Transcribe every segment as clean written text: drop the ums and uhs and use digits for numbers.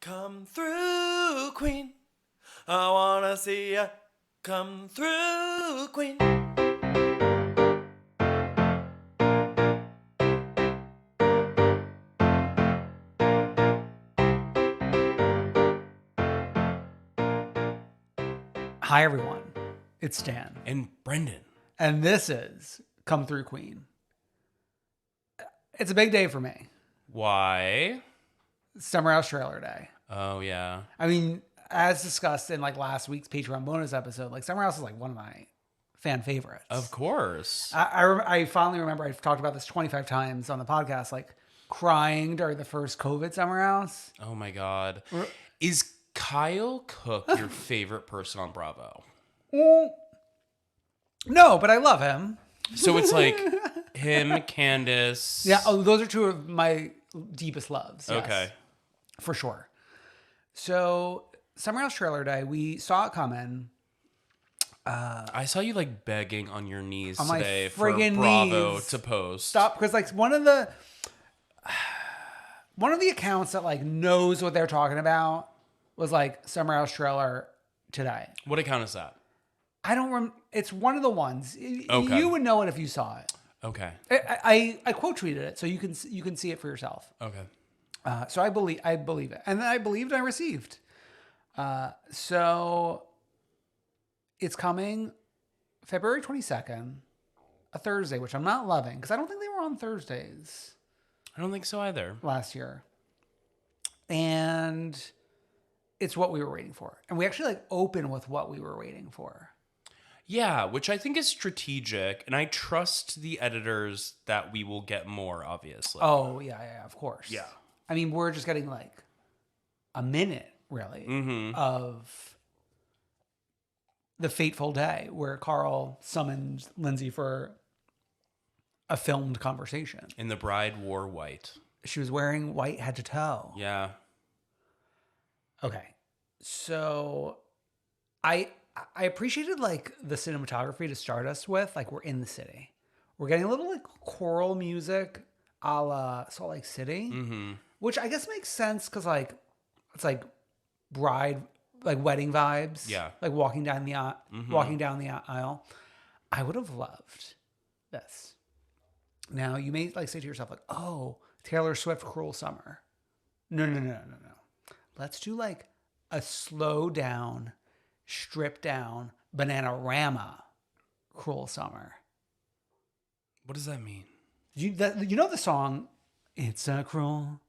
Come through, Queen. I wanna see ya. Come through, Queen. Hi, everyone. It's Stan. And Brendan. And this is Come Through Queen. It's a big day for me. Why? Summer House Trailer Day. Oh, yeah. I mean, as discussed in like last week's Patreon bonus episode, like Summer House is like one of my fan favorites. Of course. I finally remember I've talked about this 25 times on the podcast, like crying during the first COVID Summer House. Oh, my God. Is Kyle Cook your favorite person on Bravo? No, but I love him. So it's like him, Candace. Yeah, those are two of my deepest loves. Yes, Okay. for sure. So, Summer House Trailer Day, we saw it coming. I saw you like begging on your knees On my today for friggin' Bravo knees. to post. Stop, because like one of the accounts that like knows what they're talking about was like Summer House Trailer today. What account is that? I don't it's one of the ones. Okay. You would know it if you saw it. Okay. I quote tweeted it, so you can see it for yourself. Okay. So I believe it, and then I believed I received. So it's coming February 22nd, a Thursday, which I'm not loving because I don't think they were on Thursdays I don't think so either. last year, and it's what we were waiting for, and we actually like open with what we were waiting for. Yeah, which I think is strategic, and I trust the editors that we will get more, obviously. Oh yeah, of course. Yeah. I mean, we're just getting like a minute, really, of the fateful day where Carl summoned Lindsay for a filmed conversation. And the bride wore white. She was wearing white head to toe. Yeah. Okay. So I appreciated like the cinematography to start us with. Like we're in the city. We're getting a little like choral music a la Salt Lake City. Which I guess makes sense because like it's like bride, like wedding vibes. Yeah. Like walking down the aisle. I would have loved this. Now you may like say to yourself like, oh, Taylor Swift, Cruel Summer. No. Let's do like a slow down, stripped down Bananarama Cruel Summer. What does that mean? You know the song, It's a Cruel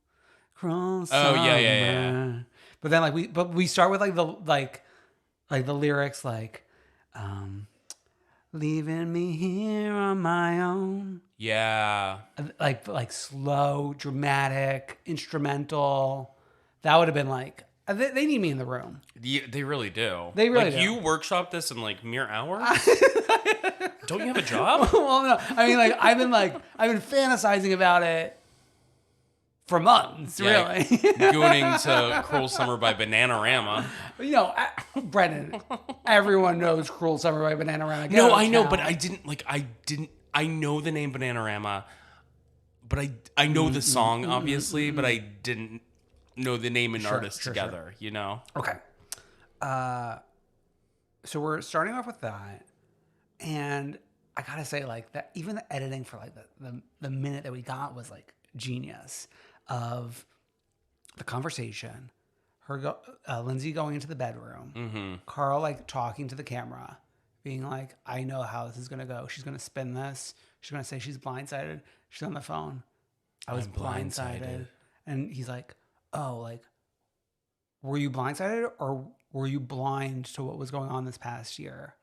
Summer. Oh, yeah. But then we start with like the lyrics like leaving me here on my own. Yeah. Like slow, dramatic, instrumental. That would have been like they need me in the room. They really do. They really like, do. You workshop this in like mere hours? Don't you have a job? Well, no. I mean, like I've been fantasizing about it for months, really. Gooning to Cruel Summer by Bananarama. You know, Brendan, everyone knows Cruel Summer by Bananarama. No, I know, but I know the name Bananarama, but I know the song, obviously, but I didn't know the name and artist together, you know? Okay. So we're starting off with that. And I gotta say, like, that even the editing for like the minute that we got was like genius of the conversation. Lindsay going into the bedroom, Carl like talking to the camera, being like, I know how this is gonna go. She's gonna spin this. She's gonna say she's blindsided. She's on the phone. I was blindsided. And he's like, oh, like, were you blindsided or were you blind to what was going on this past year?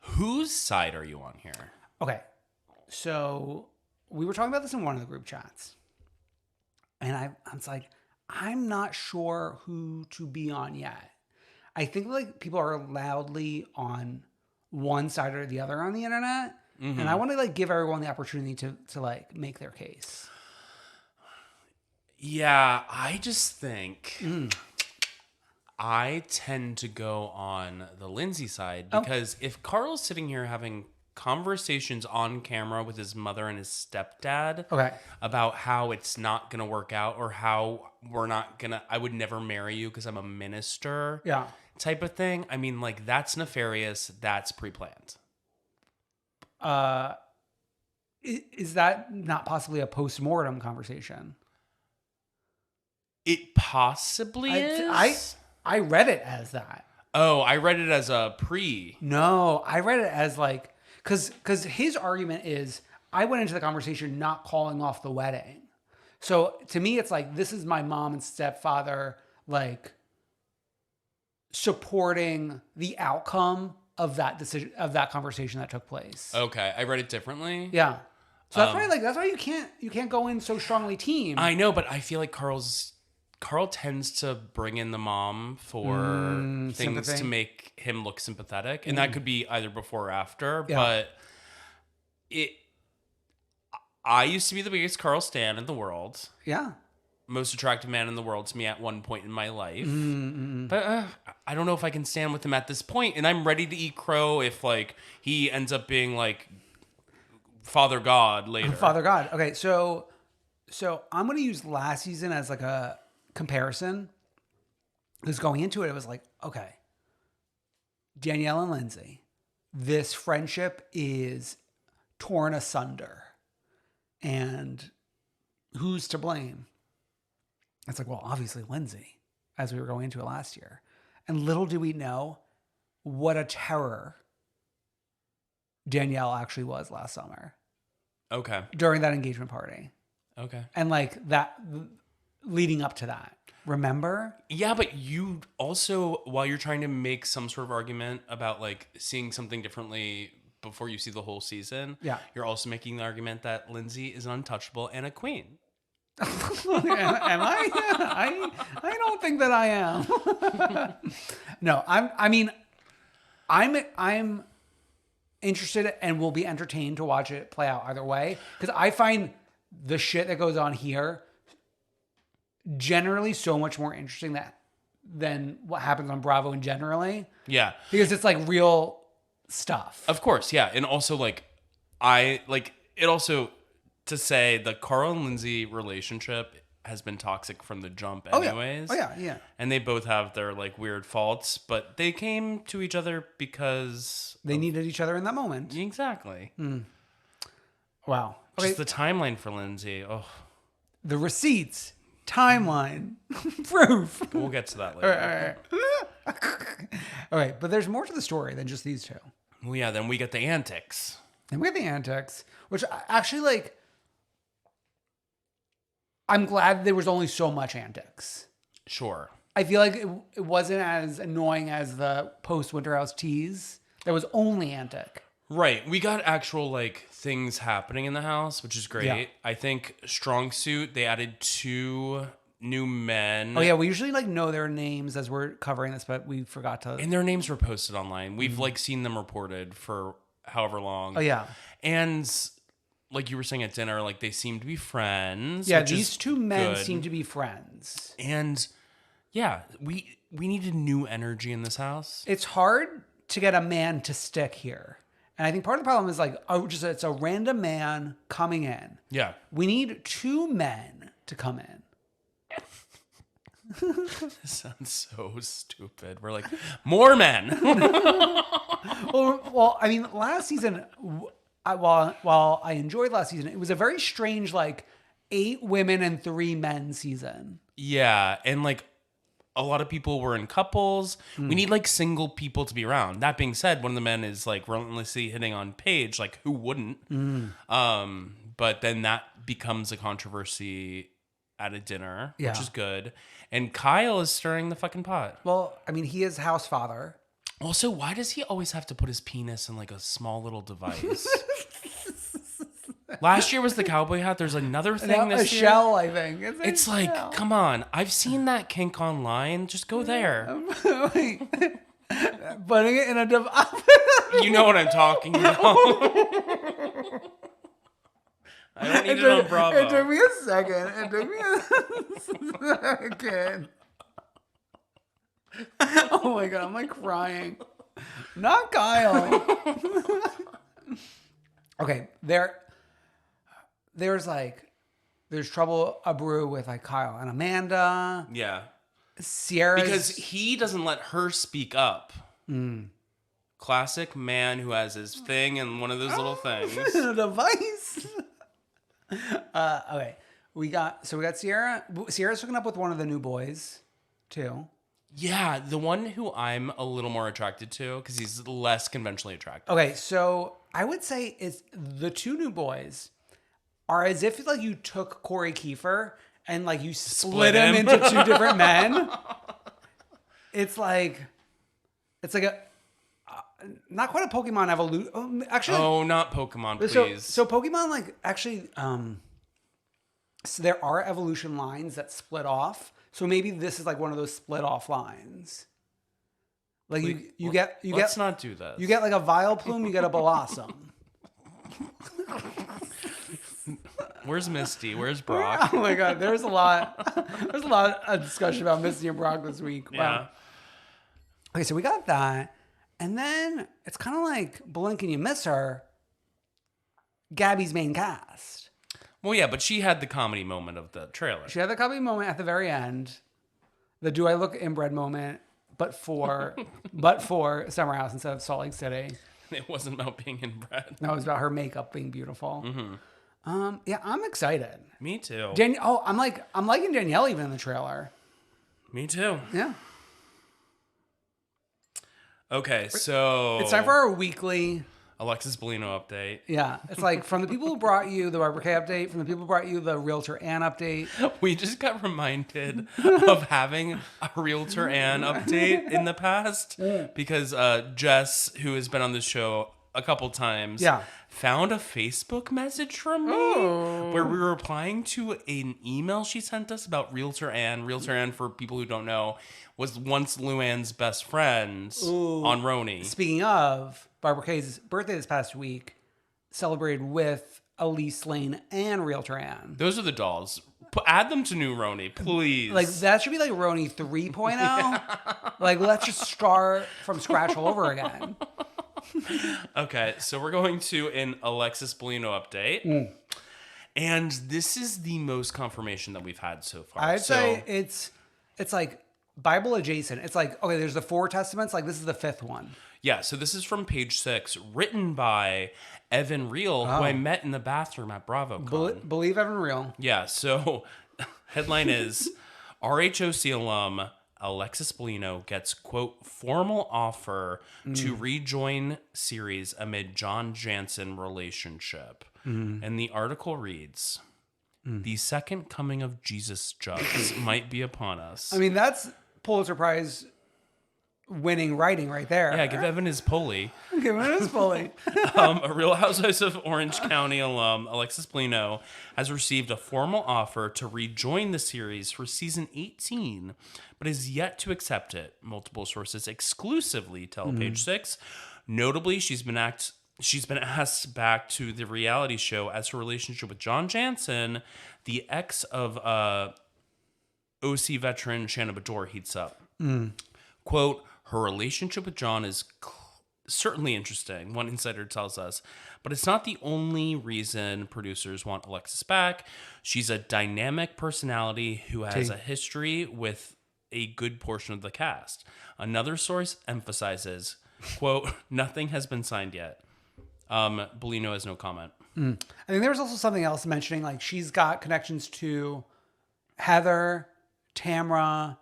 Whose side are you on here? Okay. So we were talking about this in one of the group chats. And I was like, I'm not sure who to be on yet. I think like people are loudly on one side or the other on the internet. And I want to like give everyone the opportunity to like make their case. Yeah, I just think I tend to go on the Lindsay side because if Carl's sitting here having conversations on camera with his mother and his stepdad Okay. about how it's not going to work out or how I would never marry you because I'm a minister. Yeah. Type of thing. I mean, like, that's nefarious. That's pre-planned. Is that not possibly a post-mortem conversation? It possibly is. I read it as that. Oh, I read it as a pre. No, I read it as like, because his argument is, I went into the conversation not calling off the wedding. So to me, it's like, this is my mom and stepfather, like, supporting the outcome of that decision, of that conversation that took place. Okay, I read it differently. Yeah. So that's why, like, that's why you can't go in so strongly team. I know, but I feel like Carl tends to bring in the mom for things sympathy. to make him look sympathetic, and that could be either before or after. Yeah. But I used to be the biggest Carl stan in the world. Yeah. Most attractive man in the world to me at one point in my life. But I don't know if I can stand with him at this point, and I'm ready to eat crow if like he ends up being like Father God later. Father God. Okay, so I'm gonna use last season as like a comparison. Because going into it, it was like, okay, Danielle and Lindsay, this friendship is torn asunder, and who's to blame? It's like, well, obviously Lindsay, as we were going into it last year. And little do we know what a terror Danielle actually was last summer. Okay. During that engagement party. Okay. And like that, leading up to that. Remember? Yeah, but you also, while you're trying to make some sort of argument about like seeing something differently before you see the whole season, you're also making the argument that Lindsay is an untouchable and a queen. Am I? I don't think that I am. No, I'm interested and will be entertained to watch it play out either way, because I find the shit that goes on here generally so much more interesting than what happens on Bravo and generally. Yeah. Because it's like real stuff. Of course, yeah. And also like it also to say the Carl and Lindsay relationship has been toxic from the jump anyways. Oh yeah. And they both have their like weird faults, but they came to each other because they needed each other in that moment. Exactly. Wow. Okay. Just the timeline for Lindsay. Oh. The receipts, timeline, proof. We'll get to that later. All right, but there's more to the story than just these two. Well, yeah, then we get the antics. And we get the antics, which actually, like, I'm glad there was only so much antics. Sure. I feel like it wasn't as annoying as the post-Winter House tease. There was only antic. Right. We got actual, like, things happening in the house, which is great. Yeah. I think Strong Suit, they added 2 new men. Oh, yeah. We usually, like, know their names as we're covering this, but we forgot to. And their names were posted online. We've, like, seen them reported for however long. Oh, yeah. And like you were saying at dinner, like they seem to be friends. Yeah, these 2 men seem to be friends. And yeah, we needed new energy in this house. It's hard to get a man to stick here. And I think part of the problem is like, it's a random man coming in. Yeah. We need 2 men to come in. This sounds so stupid. We're like, more men. Well, I mean, last season, while I enjoyed last season, it was a very strange, like, 8 women and 3 men season. Yeah, and like a lot of people were in couples. We need like single people to be around. That being said, one of the men is like relentlessly hitting on Paige. Like, who wouldn't? But then that becomes a controversy at a dinner, which is good. And Kyle is stirring the fucking pot. Well, I mean, he is house father. Also, why does he always have to put his penis in like a small little device? Last year was the cowboy hat. There's another thing this year. A shell, I think. It's like, shell. Come on. I've seen that kink online. Just go there. Putting it in a device. You know what I'm talking about. I don't need it on Bravo. It took me a second. Oh my God, I'm like crying. Not Kyle. Okay, there's trouble a brew with like Kyle and Amanda. Yeah. Sierra. Because he doesn't let her speak up. Classic man who has his thing and one of those little things. A device. Okay. We got Sierra. Sierra's hooking up with one of the new boys, too. Yeah, the one who I'm a little more attracted to because he's less conventionally attractive. Okay, so I would say it's the two new boys are as if like you took Corey Kiefer and like you split him into two different men. It's like a not quite a Pokemon evolution. Actually, not Pokemon, please. So Pokemon like actually so there are evolution lines that split off. So maybe this is like one of those split off lines. Like let's not do this. You get like a Vileplume, you get a Blossom. Where's Misty? Where's Brock? Oh my God, there's a lot of discussion about Misty and Brock this week. Wow. Yeah. Okay, so we got that. And then it's kind of like blink and you miss her. Gabby's main cast. Well, yeah, but she had the comedy moment of the trailer. She had the comedy moment at the very end. The do I look inbred moment, but for Summer House instead of Salt Lake City. It wasn't about being inbred. No, it was about her makeup being beautiful. Yeah, I'm excited. Me too. I'm liking Danielle even in the trailer. Me too. Yeah. Okay, so It's time for our weekly Alexis Bellino update. Yeah, it's like from the people who brought you the Barbara K update, from the people who brought you the Realtor Ann update. We just got reminded of having a Realtor Ann update in the past because Jess, who has been on this show a couple times, found a Facebook message from me where we were replying to an email she sent us about Realtor Ann. Realtor Ann, for people who don't know, was once Luann's best friend on RHONY. Speaking of, Barbara K's birthday this past week celebrated with Elise Lane and Realtor Ann. Those are the dolls. Add them to new RHONY, please. Like, that should be like RHONY 3.0. Like, let's just start from scratch all over again. Okay, so we're going to an Alexis Bellino update. And this is the most confirmation that we've had so far. I'd say it's like Bible adjacent. It's like, okay, there's the 4 testaments. Like, this is the 5th one. Yeah, so this is from page 6, written by Evan Reel, who I met in the bathroom at BravoCon. Believe Evan Reel. Yeah, so headline is, RHOC alum Alexis Bellino gets, quote, formal offer to rejoin series amid John Jansen relationship. And the article reads, the second coming of Jesus Jugs might be upon us. I mean, that's Pulitzer Prize winning writing right there. Yeah, give Evan his pulley. Give him his pulley. A Real Housewives of Orange County alum, Alexis Bellino, has received a formal offer to rejoin the series for season 18, but is yet to accept it. Multiple sources exclusively tell Page 6. Notably, she's been asked back to the reality show as her relationship with John Jansen, the ex of OC veteran Shannon Bedore, heats up. Quote, her relationship with John is certainly interesting, one insider tells us, but it's not the only reason producers want Alexis back. She's a dynamic personality who has a history with a good portion of the cast. Another source emphasizes, quote, nothing has been signed yet. Bellino has no comment. I think there was also something else mentioning, like, she's got connections to Heather, Tamra,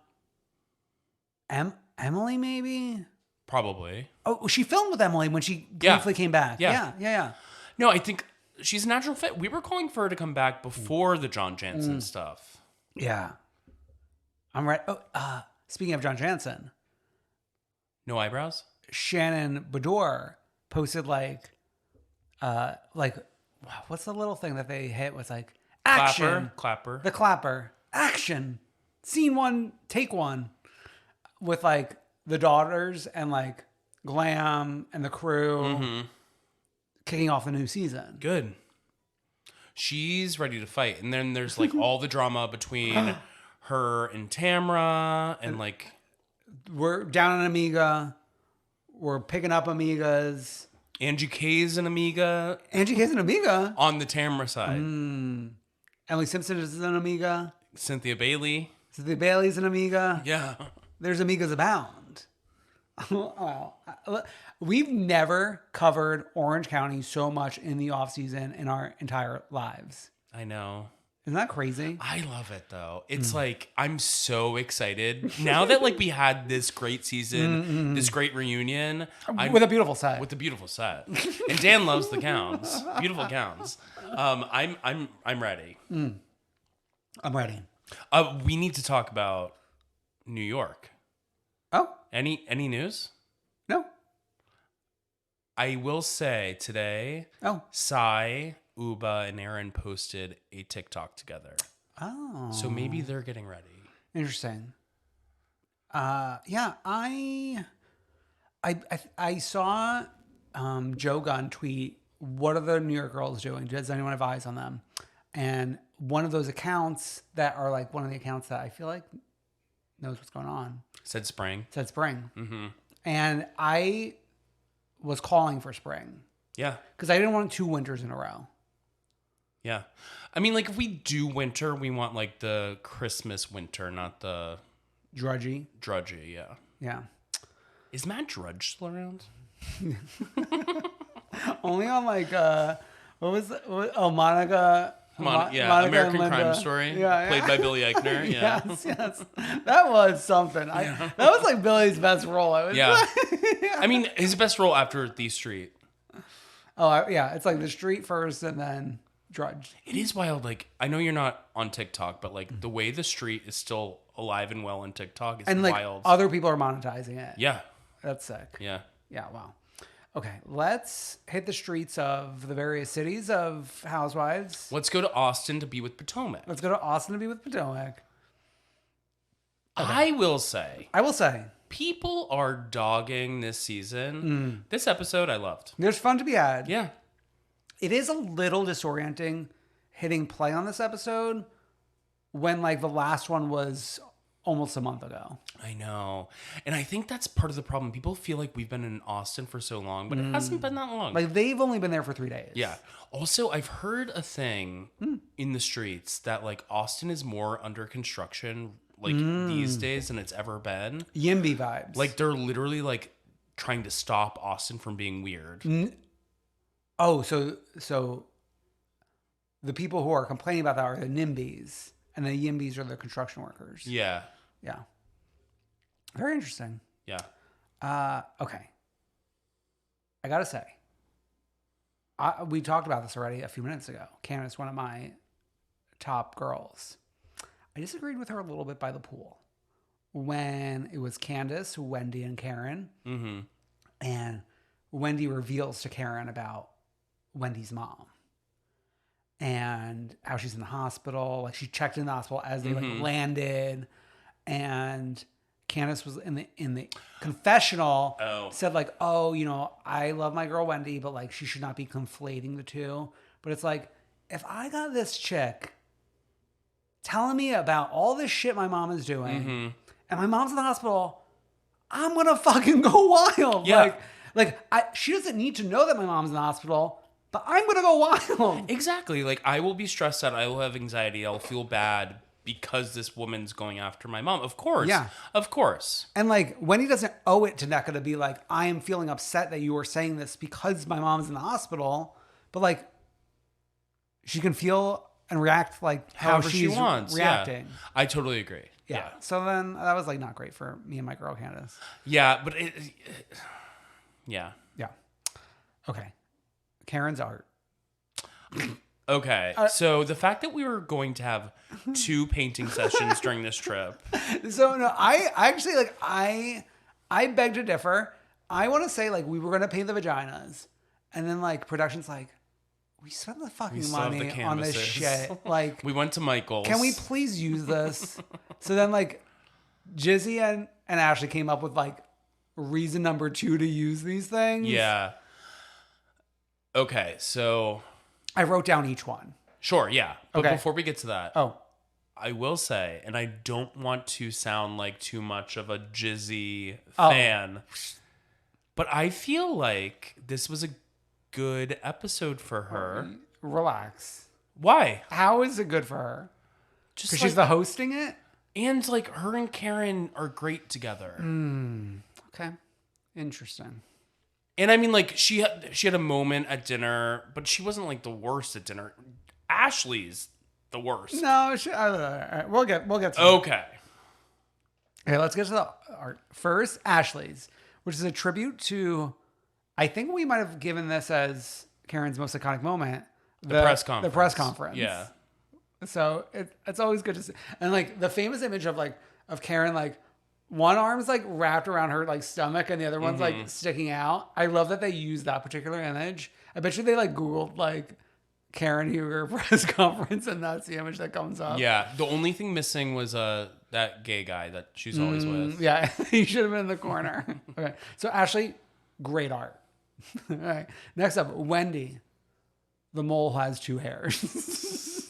Emily, maybe? Probably. Oh, she filmed with Emily when she briefly came back. Yeah. No, I think she's a natural fit. We were calling for her to come back before the John Jansen stuff. Yeah. I'm right. Oh, speaking of John Jansen. No eyebrows? Shannon Bedore posted like, what's the little thing that they hit was like, action. Clapper. The clapper. Action. Scene 1, take 1. With like the daughters and like Glam and the crew kicking off the new season. Good. She's ready to fight. And then there's like all the drama between her and Tamra and like... We're down on Amiga. We're picking up Amigas. Angie K's an Amiga. Angie K's an Amiga. On the Tamra side. Emily Simpson is an Amiga. Cynthia Bailey. Cynthia Bailey's an Amiga. Yeah. There's Amigas abound. Wow. We've never covered Orange County so much in the off season in our entire lives. I know. Isn't that crazy? I love it though. It's like I'm so excited now that like we had this great season, this great reunion With a beautiful set. with a beautiful set, and Dan loves the gowns, beautiful gowns. I'm ready. I'm ready. We need to talk about New York. Oh, Any news? no. I will say today, Oh. Sai, Uba, and Aaron posted a TikTok together. Oh. So maybe they're getting ready. Interesting. Yeah, I saw Joe Gunn tweet, what are the New York girls doing? Does anyone have eyes on them? And one of those accounts that are like one of the accounts that I feel like knows what's going on Said spring. said spring. Mm-hmm. And I was calling for spring Yeah. because I didn't want 2 winters in a row. Yeah. I mean, like, if we do winter, we want, like, the Christmas winter, not the Drudgy. drudgy, yeah. Yeah. Is Matt Drudge still around? Only on like, what was that? Monica. Yeah, Monica American and Crime Linda. Story, Yeah, played by Billy Eichner. Yeah. Yes. That was something. That was like Billy's best role. Yeah. I mean, his best role after The Street. Yeah. It's like the street first and then Drudge. It is wild. Like, I know you're not on TikTok, but, like, the way The Street is still alive and well on TikTok is And like wild. other people are monetizing it. Yeah. That's sick. Yeah. Yeah. Wow. Okay. Let's hit the streets of the various cities of Housewives. Let's go to Austin to be with Potomac. Let's go to Austin to be with Potomac. Okay. I will say, I will say, people are dogging this season. This episode I loved. there's fun to be had. Yeah. It is a little disorienting hitting play on this episode when like the last one was almost a month ago. I know. And I think that's part of the problem. People feel like we've been in Austin for so long, but it hasn't been that long. Like they've only been there for 3 days. Yeah. Also, I've heard a thing in the streets that like Austin is more under construction like these days than it's ever been. Yimby vibes. Like they're literally like trying to stop Austin from being weird. Oh, so the people who are complaining about that are the NIMBYs, and the YIMBYs are the construction workers. Yeah. Yeah. Very interesting. Yeah. Okay. I gotta say, we talked about this already a few minutes ago. Candace, one of my top girls. I disagreed with her a little bit by the pool when it was Candace, Wendy, and Karen. Mm-hmm. And Wendy reveals to Karen about Wendy's mom and how she's in the hospital. Like she checked in the hospital as they like landed, and Candace was in the confessional. Said like, oh, you know, I love my girl Wendy, but like she should not be conflating the two. But it's like, if I got this chick telling me about all this shit my mom is doing, and my mom's in the hospital, I'm gonna fucking go wild. Yeah. She doesn't need to know that my mom's in the hospital, but I'm gonna go wild. Exactly. Like I will be stressed out. I will have anxiety. I'll feel bad because this woman's going after my mom. Of course. Yeah. Of course. And like Wendy doesn't owe it to Nneka to be like, I am feeling upset that you were saying this because my mom's in the hospital, but like she can feel and react like how However she's she wants. reacting. Yeah. I totally agree. Yeah. So then that was like not great for me and my girl Candace. Yeah, but yeah. Yeah. Okay. Karen's art. Okay. So the fact that we were going to have 2 painting sessions during this trip. So no, I actually like I beg to differ. I want to say like we were gonna paint the vaginas, and then like production's like, we spent the fucking money on this shit. Like we went to Michael's. Can we please use this? So then like Jizzy and Ashley came up with like reason number 2 to use these things. Yeah. Okay, so I wrote down each one. Sure, yeah. But Okay. before we get to that, I will say, and I don't want to sound like too much of a Jizzy fan, but I feel like this was a good episode for her. Relax. Why? How is it good for her? Just Because she's the hosting it? And like her and Karen are great together. Okay. Interesting. And I mean, like she had a moment at dinner, but she wasn't like the worst at dinner. Ashley's the worst. No, we'll get to Okay. Okay, let's get to the art. First, Ashley's, which is a tribute to, I think we might have given this as Karen's most iconic moment. The press conference. The press conference. Yeah. So it's always good to see. And like the famous image of Karen, like one arm's like wrapped around her like stomach and the other one's like sticking out. I love that they use that particular image. I bet you they like Googled like Karen Huger press conference and that's the image that comes up. Yeah. The only thing missing was that gay guy that she's always with. Yeah, he should have been in the corner. Okay. So Ashley, great art. All right. Next up, Wendy. The mole has 2 hairs.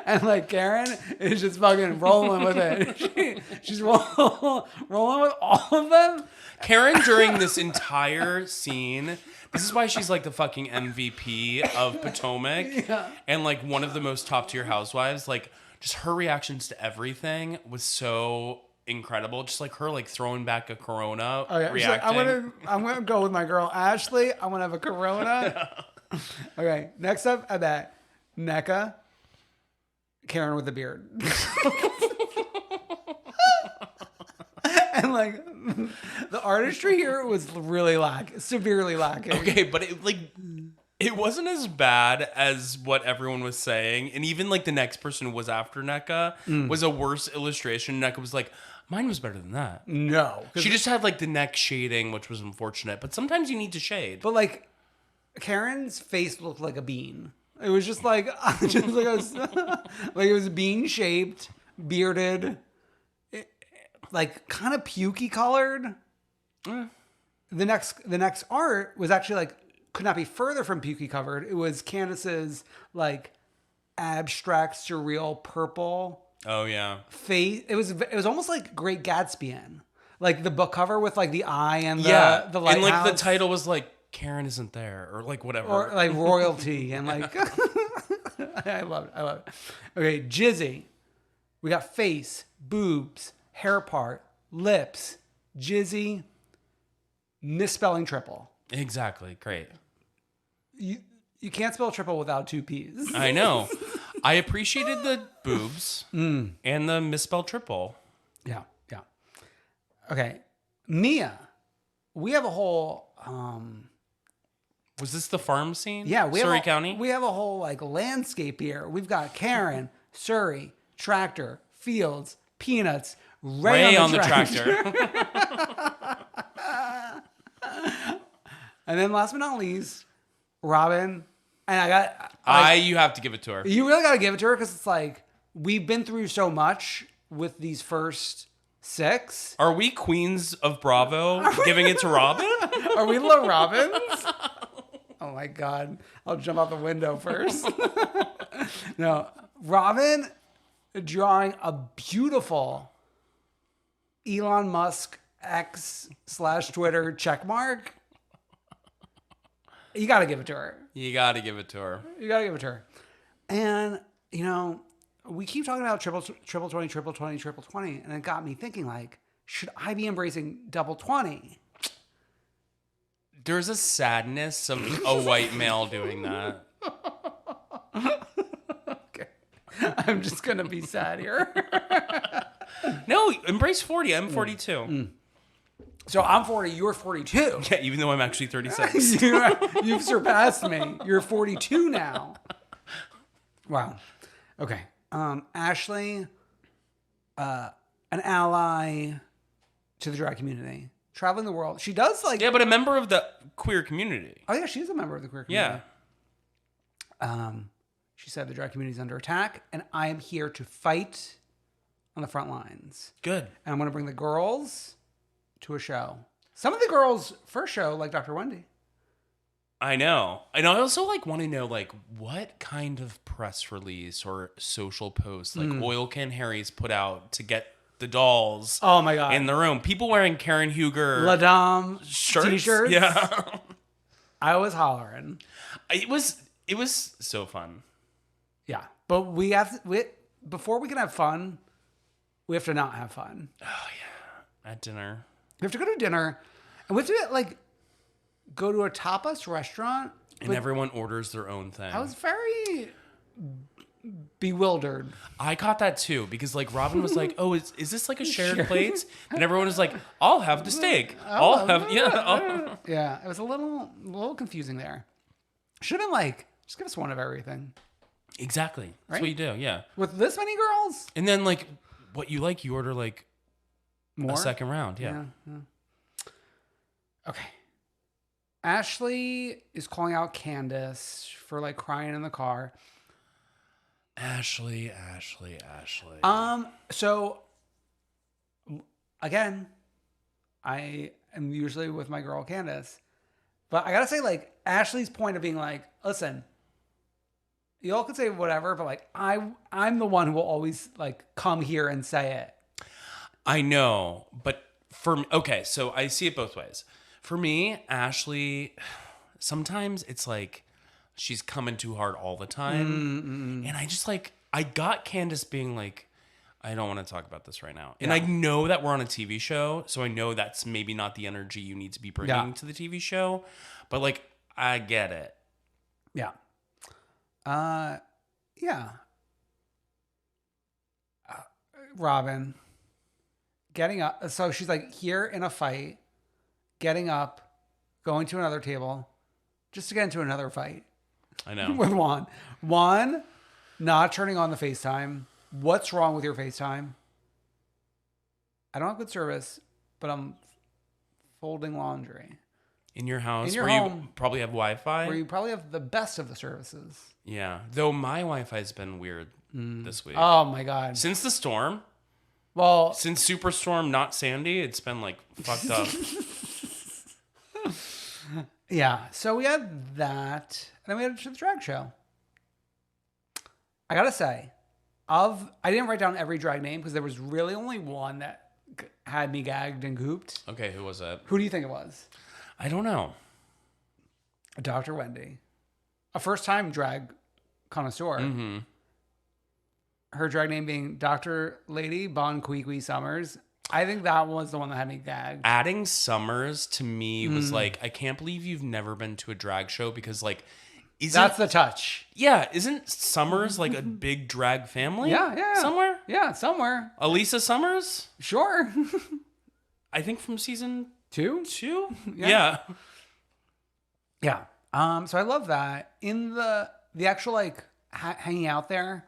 And like Karen is just fucking rolling with it. She's rolling with all of them. Karen during this entire scene, this is why she's like the fucking MVP of Potomac and like one of the most top tier housewives. Like just her reactions to everything was so incredible. Just like her like throwing back a Corona, reacting. Like, I'm gonna go with my girl Ashley. I'm gonna have a Corona. Okay, next up, I bet NECA, Karen with the beard. And like the artistry here was really severely lacking. Okay, but it wasn't as bad as what everyone was saying. And even like the next person who was after NECA was a worse illustration. NECA was like, mine was better than that. No. She just had like the neck shading, which was unfortunate. But sometimes you need to shade. But like Karen's face looked like a bean. It was just like like it was bean shaped, bearded, like kind of pukey colored. The next art was actually like could not be further from pukey covered. It was Candace's like abstract surreal purple. Oh yeah. Face. It was almost like Great Gatsby-ian. Like the book cover with like the eye and the lighthouse. And like the title was like Karen isn't there or like whatever. Or like royalty and like I love it. Okay, Jizzy. We got face, boobs, hair part, lips, Jizzy, misspelling triple. Exactly. Great. You can't spell triple without 2 P's. I know. I appreciated the boobs and the misspelled triple. Yeah. Okay. Mia. We have a whole Was this the farm scene? Yeah, Surrey County? We have a whole like landscape here. We've got Karen, Surrey, tractor, fields, peanuts, Ray on the tractor. And then last but not least, Robin. And you have to give it to her. You really got to give it to her because it's like we've been through so much with these first 6. Are we queens of Bravo giving it to Robin? Are we La Robins? Oh my God. I'll jump out the window first. No. Robin drawing a beautiful Elon Musk X/Twitter check mark. You got to give it to her. You got to give it to her. You got to give it to her. And, you know, we keep talking about triple 20, triple 20, triple 20. And it got me thinking, like, should I be embracing double 20? There's a sadness of a white male doing that. Okay. I'm just going to be sad here. No, embrace 40. I'm 42. So I'm 40, you're 42. Yeah, even though I'm actually 36. You've surpassed me. You're 42 now. Wow. Okay. Ashley, an ally to the drag community, traveling the world. She does like... Yeah, but a member of the queer community. Oh, yeah, she's a member of the queer community. Yeah. She said the drag community is under attack, and I am here to fight on the front lines. Good. And I'm going to bring the girls to a show. Some of the girls' first show, like Dr. Wendy. I know. And I also like want to know like what kind of press release or social post like Oil Can Harry's put out to get the dolls Oh my God. in the room. People wearing Karen Huger La Dame shirts. t-shirts. Yeah. I was hollering. It was so fun. Yeah. But before we can have fun, we have to not have fun. Oh yeah. At dinner. We have to go to dinner, and we have to go to a tapas restaurant. And everyone orders their own thing. I was very bewildered. I caught that too, because Robin was like, "Oh, is this like a shared plate?" And everyone was like, "I'll have the steak. I'll have Yeah, it was a little confusing there. Should have been just give us one of everything. Exactly. That's Right? what you do. Yeah. With this many girls, And then what you you order more a second round. Yeah. Okay. Ashley is calling out Candace for crying in the car. Ashley. So again, I am usually with my girl Candace, but I gotta say, Ashley's point of being listen, y'all can say whatever, but I'm the one who will always come here and say it. I know, but okay, so I see it both ways. For me, Ashley, sometimes it's she's coming too hard all the time. And I just I got Candace being I don't want to talk about this right now. And I know that we're on a TV show, so I know that's maybe not the energy you need to be bringing to the TV show. But I get it. Yeah. Yeah. Robin getting up. So she's here in a fight, getting up, going to another table, just to get into another fight. I know. With Juan. Juan not turning on the FaceTime. What's wrong with your FaceTime? I don't have good service, but I'm folding laundry. In your house, in your where home, you probably have Wi-Fi? Where you probably have the best of the services. Yeah. Though my Wi-Fi's been weird this week. Oh, my God. Since the storm. Well, since Superstorm, not Sandy, it's been fucked up. Yeah. So we had that. And then we had the drag show. I got to say, I didn't write down every drag name because there was really only one that had me gagged and gooped. Okay, who was that? Who do you think it was? I don't know. Dr. Wendy. A first-time drag connoisseur. Mm-hmm. Her drag name being Dr. Lady Bon Queequee Summers. I think that was the one that had me gagged. Adding Summers to me was I can't believe you've never been to a drag show because that's the touch. Yeah, isn't Summers a big drag family? Yeah. Somewhere? Yeah, somewhere. Elisa Summers? Sure. I think from season 2? Yeah. Yeah. So I love that. In the actual hanging out there,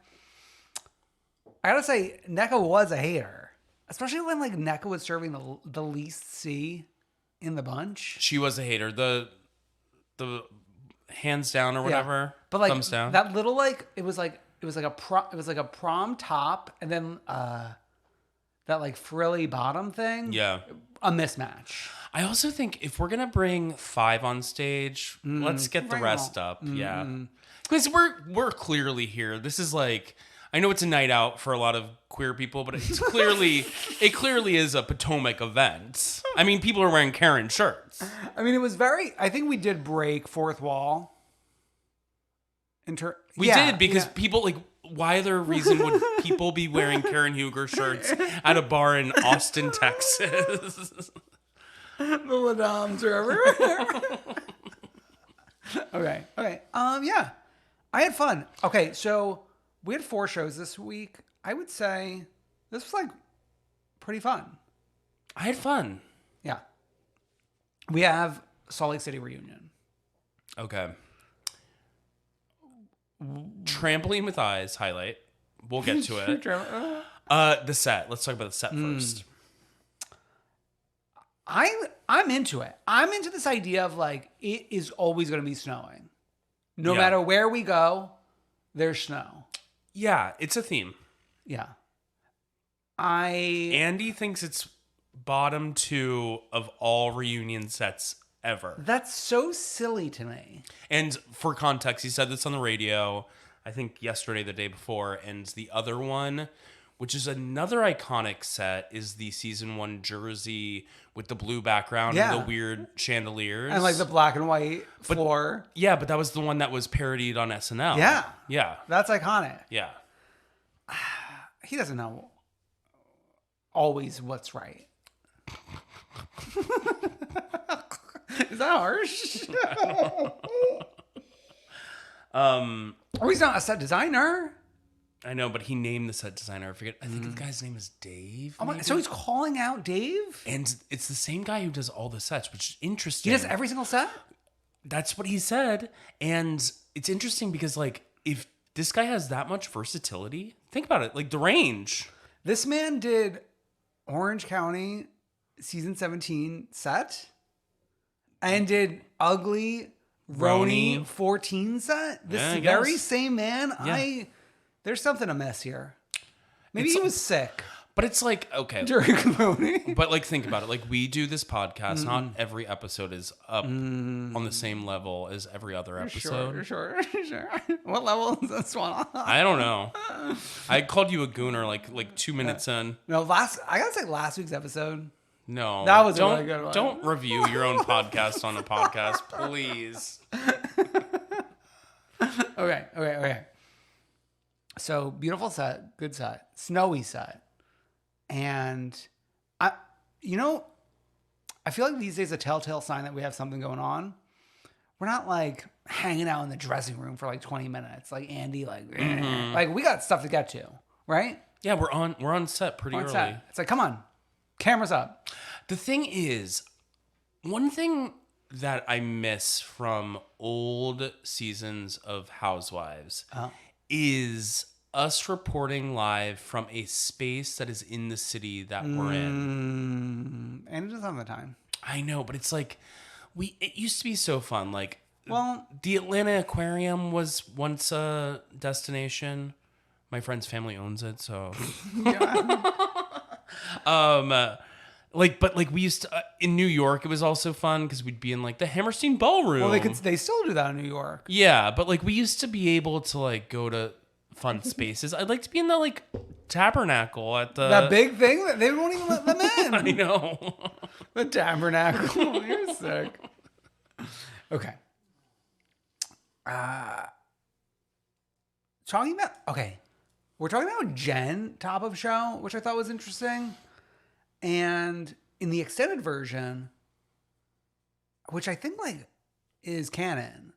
I gotta say, NECA was a hater. Especially when NECA was serving the least C in the bunch. She was a hater. The hands down or whatever. But thumbs down. That little it was like a prom top and then that frilly bottom thing. Yeah. A mismatch. I also think if we're gonna bring 5 on stage, let's get the rest up. Yeah. Because we're clearly here. This is I know it's a night out for a lot of queer people, but it clearly is a Potomac event. I mean, people are wearing Karen shirts. I mean, it was I think we did break fourth wall. We did because people why other reason would people be wearing Karen Huger shirts at a bar in Austin, Texas? The Ladams are everywhere. Okay. Yeah. I had fun. Okay, so we had 4 shows this week. I would say this was pretty fun. I had fun. Yeah. We have Salt Lake City reunion. Okay. Trampoline with Eyes highlight. We'll get to it. The set. Let's talk about the set first. I'm into it. I'm into this idea of it is always going to be snowing. No matter where we go, there's snow. Yeah, it's a theme. Yeah. Andy thinks it's bottom 2 of all reunion sets ever. That's so silly to me. And for context, he said this on the radio, I think yesterday, the day before, and the other one which is another iconic set, is the season 1 jersey with the blue background and the weird chandeliers. And like the black and white floor. Yeah, but that was the one that was parodied on SNL. Yeah. Yeah. That's iconic. Yeah. He doesn't know always what's right. Is that harsh? Oh, he's not a set designer. I know, but he named the set designer. I forget. I think the guy's name is Dave. Oh my, so he's calling out Dave? And it's the same guy who does all the sets, which is interesting. He does every single set? That's what he said. And it's interesting because, like, if this guy has that much versatility, think about it. Like, the range. This man did Orange County season 17 set and did Ugly RHONY 14 set. This very same man. Yeah. There's something amiss here. Maybe he was sick. But it's like, okay. During RHONY. But like, think about it. Like, we do this podcast. Not every episode is up on the same level as every other episode. Sure. What level is this one? I don't know. I called you a gooner like 2 minutes in. No, I gotta say last week's episode. No. That was a really good one. Don't review your own podcast on a podcast, please. Okay. So beautiful set, good set, snowy set. And I feel like these days a telltale sign that we have something going on. We're not like hanging out in the dressing room for like 20 minutes. Like Andy, like we got stuff to get to, right? Yeah, we're on set pretty early. Set. It's like, come on, cameras up. The thing is, one thing that I miss from old seasons of Housewives is us reporting live from a space that is in the city that we're in. And it doesn't have the time. I know, but it's like, it used to be so fun. Like, well, the Atlanta Aquarium was once a destination. My friend's family owns it, so. But we used to in New York. It was also fun because we'd be in like the Hammerstein Ballroom. Well, they still do that in New York. Yeah, but like we used to be able to like go to fun spaces. I'd like to be in the like Tabernacle at that big thing that they won't even let them in. I know. The Tabernacle. You're sick. Okay. We're talking about Jen top of show, which I thought was interesting. And in the extended version, which I think like is canon,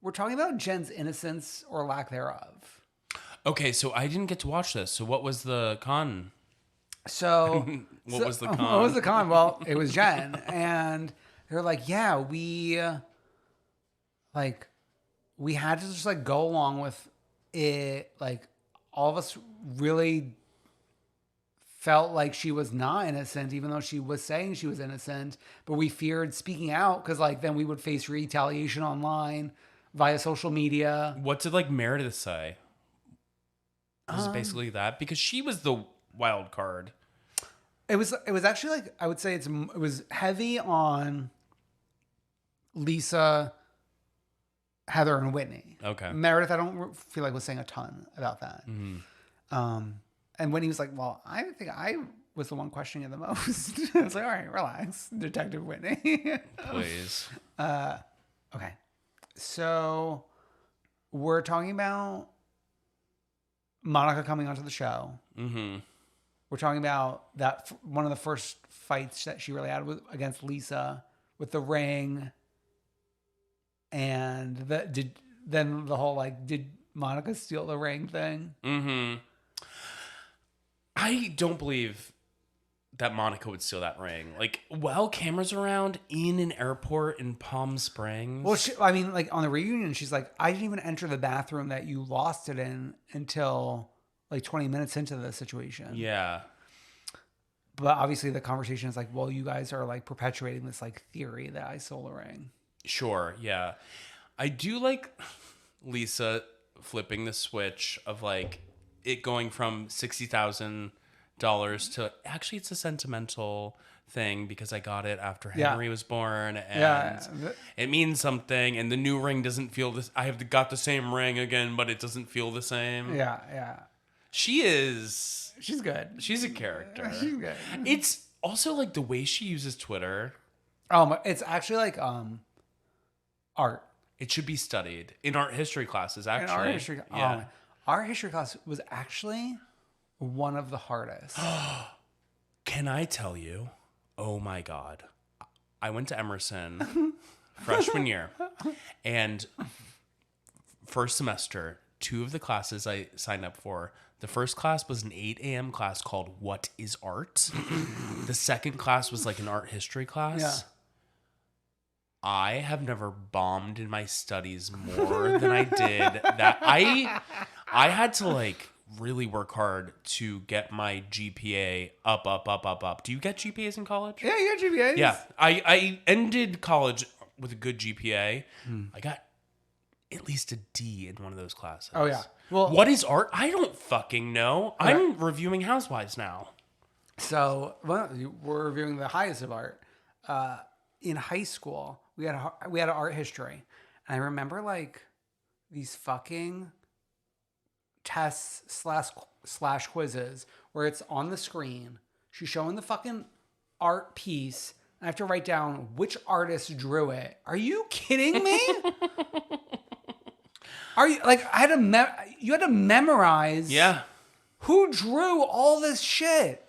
we're talking about Jen's innocence or lack thereof. Okay, so I didn't get to watch this. So what was the con? What was the con? Well, it was Jen. And they're like, yeah, we had to just like go along with it. Like all of us really felt like she was not innocent, even though she was saying she was innocent. But we feared speaking out because like then we would face retaliation online via social media. What did like Meredith say? Was it basically that? Because she was the wild card. It was actually like, I would say it was heavy on Lisa, Heather, and Whitney. Okay. Meredith, I don't feel like was saying a ton about that. Mm-hmm. And Whitney was like, well, I think I was the one questioning it the most. I was like, all right, relax, Detective Whitney. Please. Okay. So we're talking about Monica coming onto the show. Mm-hmm. We're talking about that one of the first fights that she really had against Lisa with the ring, and then the whole like, did Monica steal the ring thing? Mm-hmm. I don't believe that Monica would steal that ring. Like, while cameras around in an airport in Palm Springs. Well, I mean, like on the reunion, she's like, I didn't even enter the bathroom that you lost it in until like 20 minutes into the situation. Yeah. But obviously the conversation is like, well, you guys are like perpetuating this like theory that I stole the ring. Sure. Yeah. I do like Lisa flipping the switch of like it going from $60,000 to actually it's a sentimental thing because I got it after Henry was born and it means something, and the new ring doesn't feel this. I have got the same ring again, but it doesn't feel the same. Yeah. She is She's good. She's a character. She's good. It's also like the way she uses Twitter. It's actually like art. It should be studied in art history classes, actually. In art history, Yeah. art history class was actually one of the hardest. Can I tell you? Oh my God. I went to Emerson freshman year, and first semester, 2 of the classes I signed up for. The first class was an 8 a.m. class called What is Art? The second class was like an art history class. Yeah. I have never bombed in my studies more than I did that. I had to like really work hard to get my GPA up. Do you get GPAs in college? Yeah, you got GPAs. Yeah. I ended college with a good GPA. I got at least a D in one of those classes. Oh, yeah. Well, what is art? I don't fucking know. Okay. I'm reviewing Housewives now. So we're reviewing the highest of art. In high school, we had an art history, and I remember like these fucking tests slash quizzes where it's on the screen. She's showing the fucking art piece, and I have to write down which artist drew it. Are you kidding me? Are you like I had to you had to memorize? Yeah. Who drew all this shit?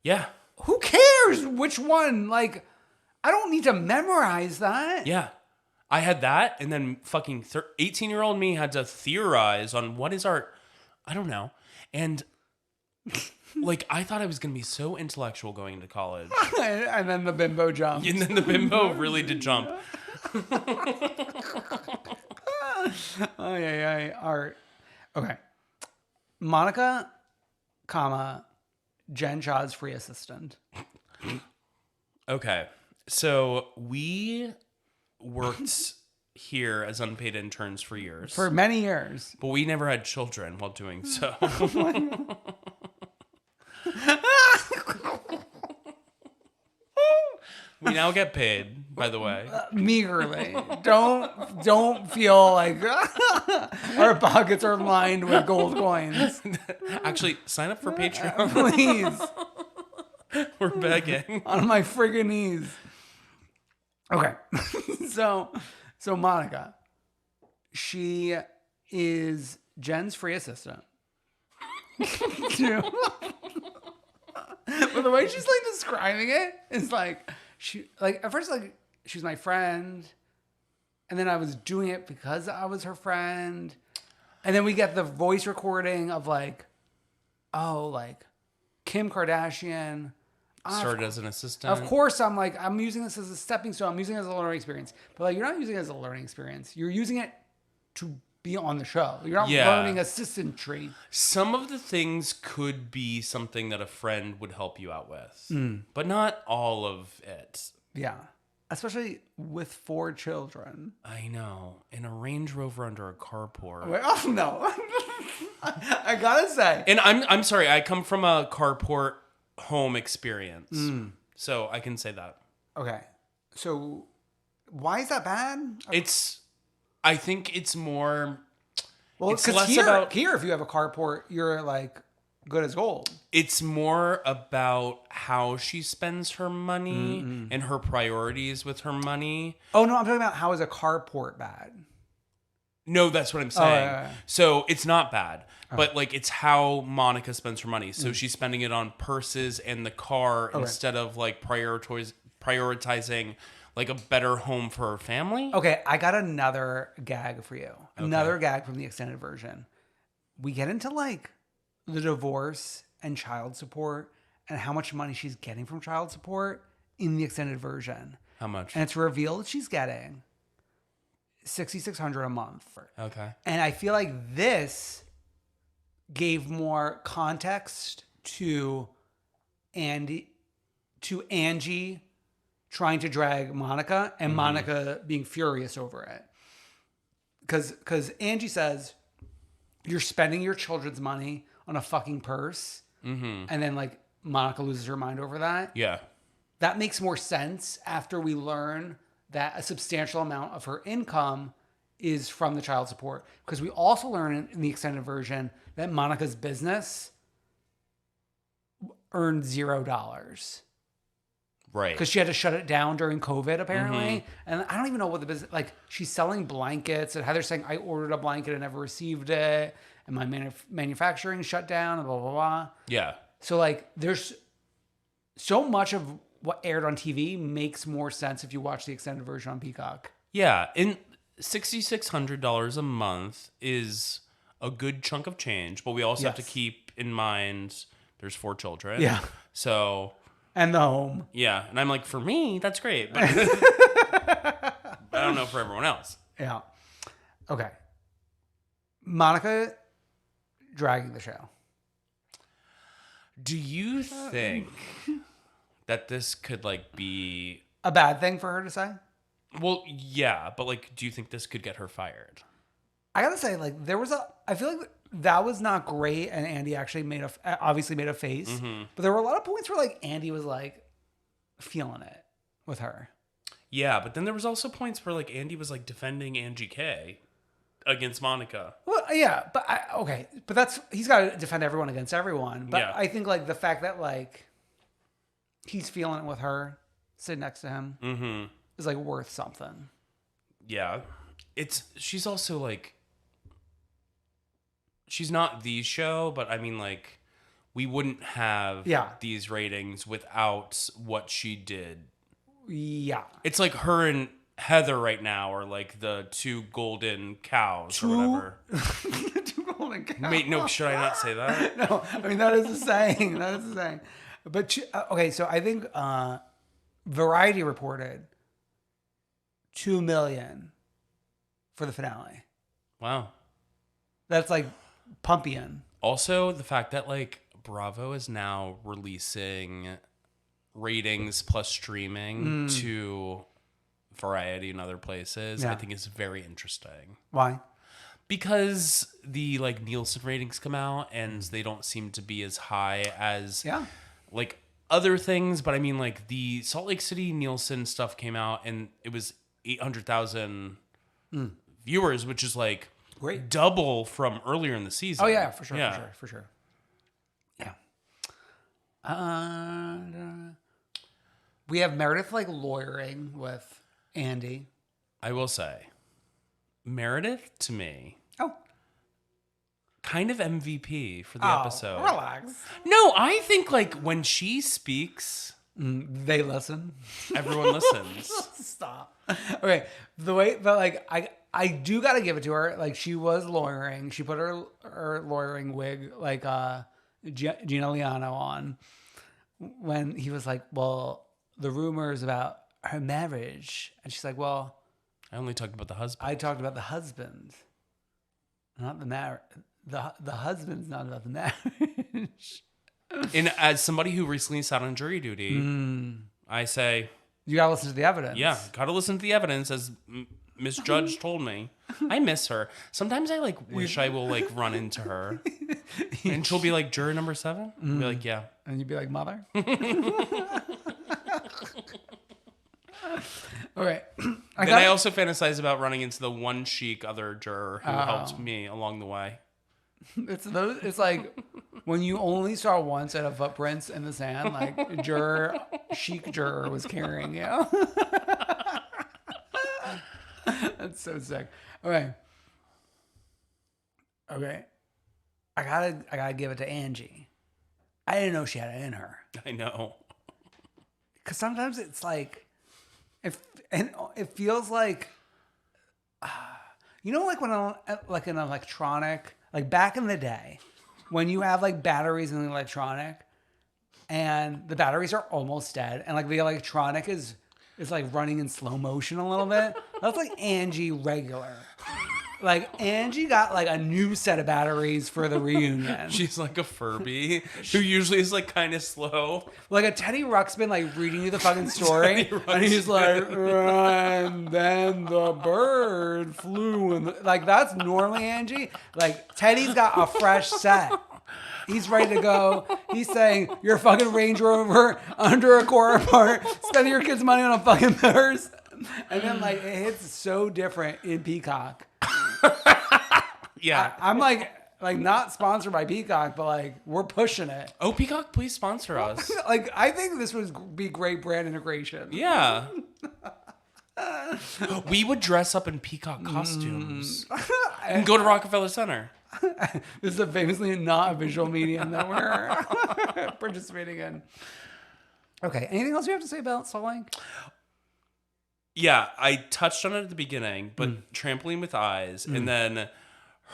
Yeah. Who cares which one? Like, I don't need to memorize that. Yeah. I had that, and then fucking 18-year-old me had to theorize on what is art. I don't know. And like, I thought I was going to be so intellectual going into college. And then the bimbo jumped. And then the bimbo really did jump. Oh, yeah. Art. Okay. Monica, Jen Shah's free assistant. Okay. So we worked here as unpaid interns for years. For many years. But we never had children while doing so. We now get paid, by the way. Meagerly. Don't feel like our pockets are lined with gold coins. Actually, sign up for Patreon. Please. We're begging. On my friggin' knees. Okay. So Monica, she is Jen's free assistant. But the way she's like describing it is like she like at first like she's my friend, and then I was doing it because I was her friend, and then we get the voice recording of like, oh, like Kim Kardashian Started as an assistant. Of course, I'm using this as a stepping stone. I'm using it as a learning experience. But like, you're not using it as a learning experience. You're using it to be on the show. You're not learning assistantry. Some of the things could be something that a friend would help you out with, but not all of it. Yeah. Especially with 4 children. I know. In a Range Rover under a carport. Wait, oh, no. I gotta say. And I'm sorry. I come from a carport home experience. So I can say that. Okay. So why is that bad? I think it's more... Well, because here, if you have a carport, you're like good as gold. It's more about how she spends her money and her priorities with her money. Oh, no, I'm talking about how is a carport bad? No, that's what I'm saying. Yeah. So it's not bad, but like it's how Monica spends her money. So she's spending it on purses and the car instead of like prioritizing like a better home for her family. Okay, I got another gag for you. Another gag from the extended version. We get into like the divorce and child support and how much money she's getting from child support in the extended version. How much? And it's revealed she's getting $6,600 a month. Okay. And I feel like this gave more context to Angie trying to drag Monica and Monica being furious over it. Because Angie says, you're spending your children's money on a fucking purse. And then like Monica loses her mind over that. Yeah. That makes more sense after we learn that a substantial amount of her income is from the child support. Because we also learn in the extended version that Monica's business earned $0. Right. Because she had to shut it down during COVID, apparently. And I don't even know what the business... Like, she's selling blankets, and Heather's saying, I ordered a blanket and never received it, and my manufacturing shut down, and blah, blah, blah. Yeah. So, like, there's so much of what aired on TV makes more sense if you watch the extended version on Peacock. Yeah. And $6,600 a month is a good chunk of change, but we also have to keep in mind there's 4 children. Yeah. So... And the home. Yeah. And I'm like, for me, that's great. But I don't know for everyone else. Yeah. Okay. Monica dragging the show. Do you think that this could, like, be... A bad thing for her to say? Well, yeah. But, like, do you think this could get her fired? I gotta say, like, I feel like that was not great, and Andy actually obviously made a face. Mm-hmm. But there were a lot of points where, like, Andy was, like, feeling it with her. Yeah, but then there was also points where, like, Andy was, like, defending Angie K against Monica. Well, yeah, but he's got to defend everyone against everyone. But yeah. I think, like, the fact that, like, he's feeling it with her sitting next to him is, like, worth something. Yeah. She's also, like... She's not the show, but I mean, like, we wouldn't have these ratings without what she did. Yeah. It's like her and Heather right now are like the 2 golden cows or whatever. 2 golden cows. Wait, no, should I not say that? No, I mean, that is the saying. But, okay, so I think Variety reported $2 million for the finale. Wow. That's like Pumpian. Also, the fact that, like, Bravo is now releasing ratings plus streaming to Variety and other places, I think is very interesting. Why? Because the, like, Nielsen ratings come out and they don't seem to be as high as like other things. But I mean, like, the Salt Lake City Nielsen stuff came out and it was 800,000 viewers, which is like great, double from earlier in the season. Oh yeah, for sure. Yeah. We have Meredith, like, lawyering with Andy. I will say, Meredith, to me, kind of MVP for the episode. Relax. No, I think, like, when she speaks, they listen. Everyone listens. Stop. Okay, the way, but, like, I do gotta give it to her. Like, she was lawyering. She put her lawyering wig, like, Gina Liano on when he was like, well, the rumors about her marriage. And she's like, well, I only talked about the husband. I talked about the husband, not the marriage. The husband's not about the marriage. And as somebody who recently sat on jury duty, I say... You gotta listen to the evidence. Yeah, gotta listen to the evidence, as Miss Judge told me. I miss her. Sometimes I, like, wish I will, like, run into her. And she'll be like, juror number 7? I'll be like, yeah. And you'd be like, mother? All right. I also fantasize about running into the one chic other juror who helped me along the way. It's like when you only saw one set of footprints in the sand, like chic juror was carrying you. That's so sick. Okay. I gotta give it to Angie. I didn't know she had it in her. I know. Because sometimes it's like, it feels like, you know, like when like an electronic, like back in the day, when you have like batteries in the electronic, and the batteries are almost dead, and like the electronic is like running in slow motion a little bit. That's like Angie regular. Like, Angie got, like, a new set of batteries for the reunion. She's like a Furby who usually is, like, kind of slow. Like a Teddy Ruxpin, like, reading you the fucking story. And he's like, and then the bird flew. Like, that's normally Angie. Like, Teddy's got a fresh set. He's ready to go. He's saying, your fucking Range Rover under a core part, spending your kids' money on a fucking purse. And then, like, it hits so different in Peacock. Yeah. I'm like, Like, not sponsored by Peacock, but like, we're pushing it. Oh, Peacock, please sponsor us. Like, I think this would be great brand integration. Yeah. We would dress up in Peacock costumes and go to Rockefeller Center. This is a famously not a visual medium that we're participating in. Okay. Anything else you have to say about Salt Lake? Yeah, I touched on it at the beginning, but trampoline with eyes, and then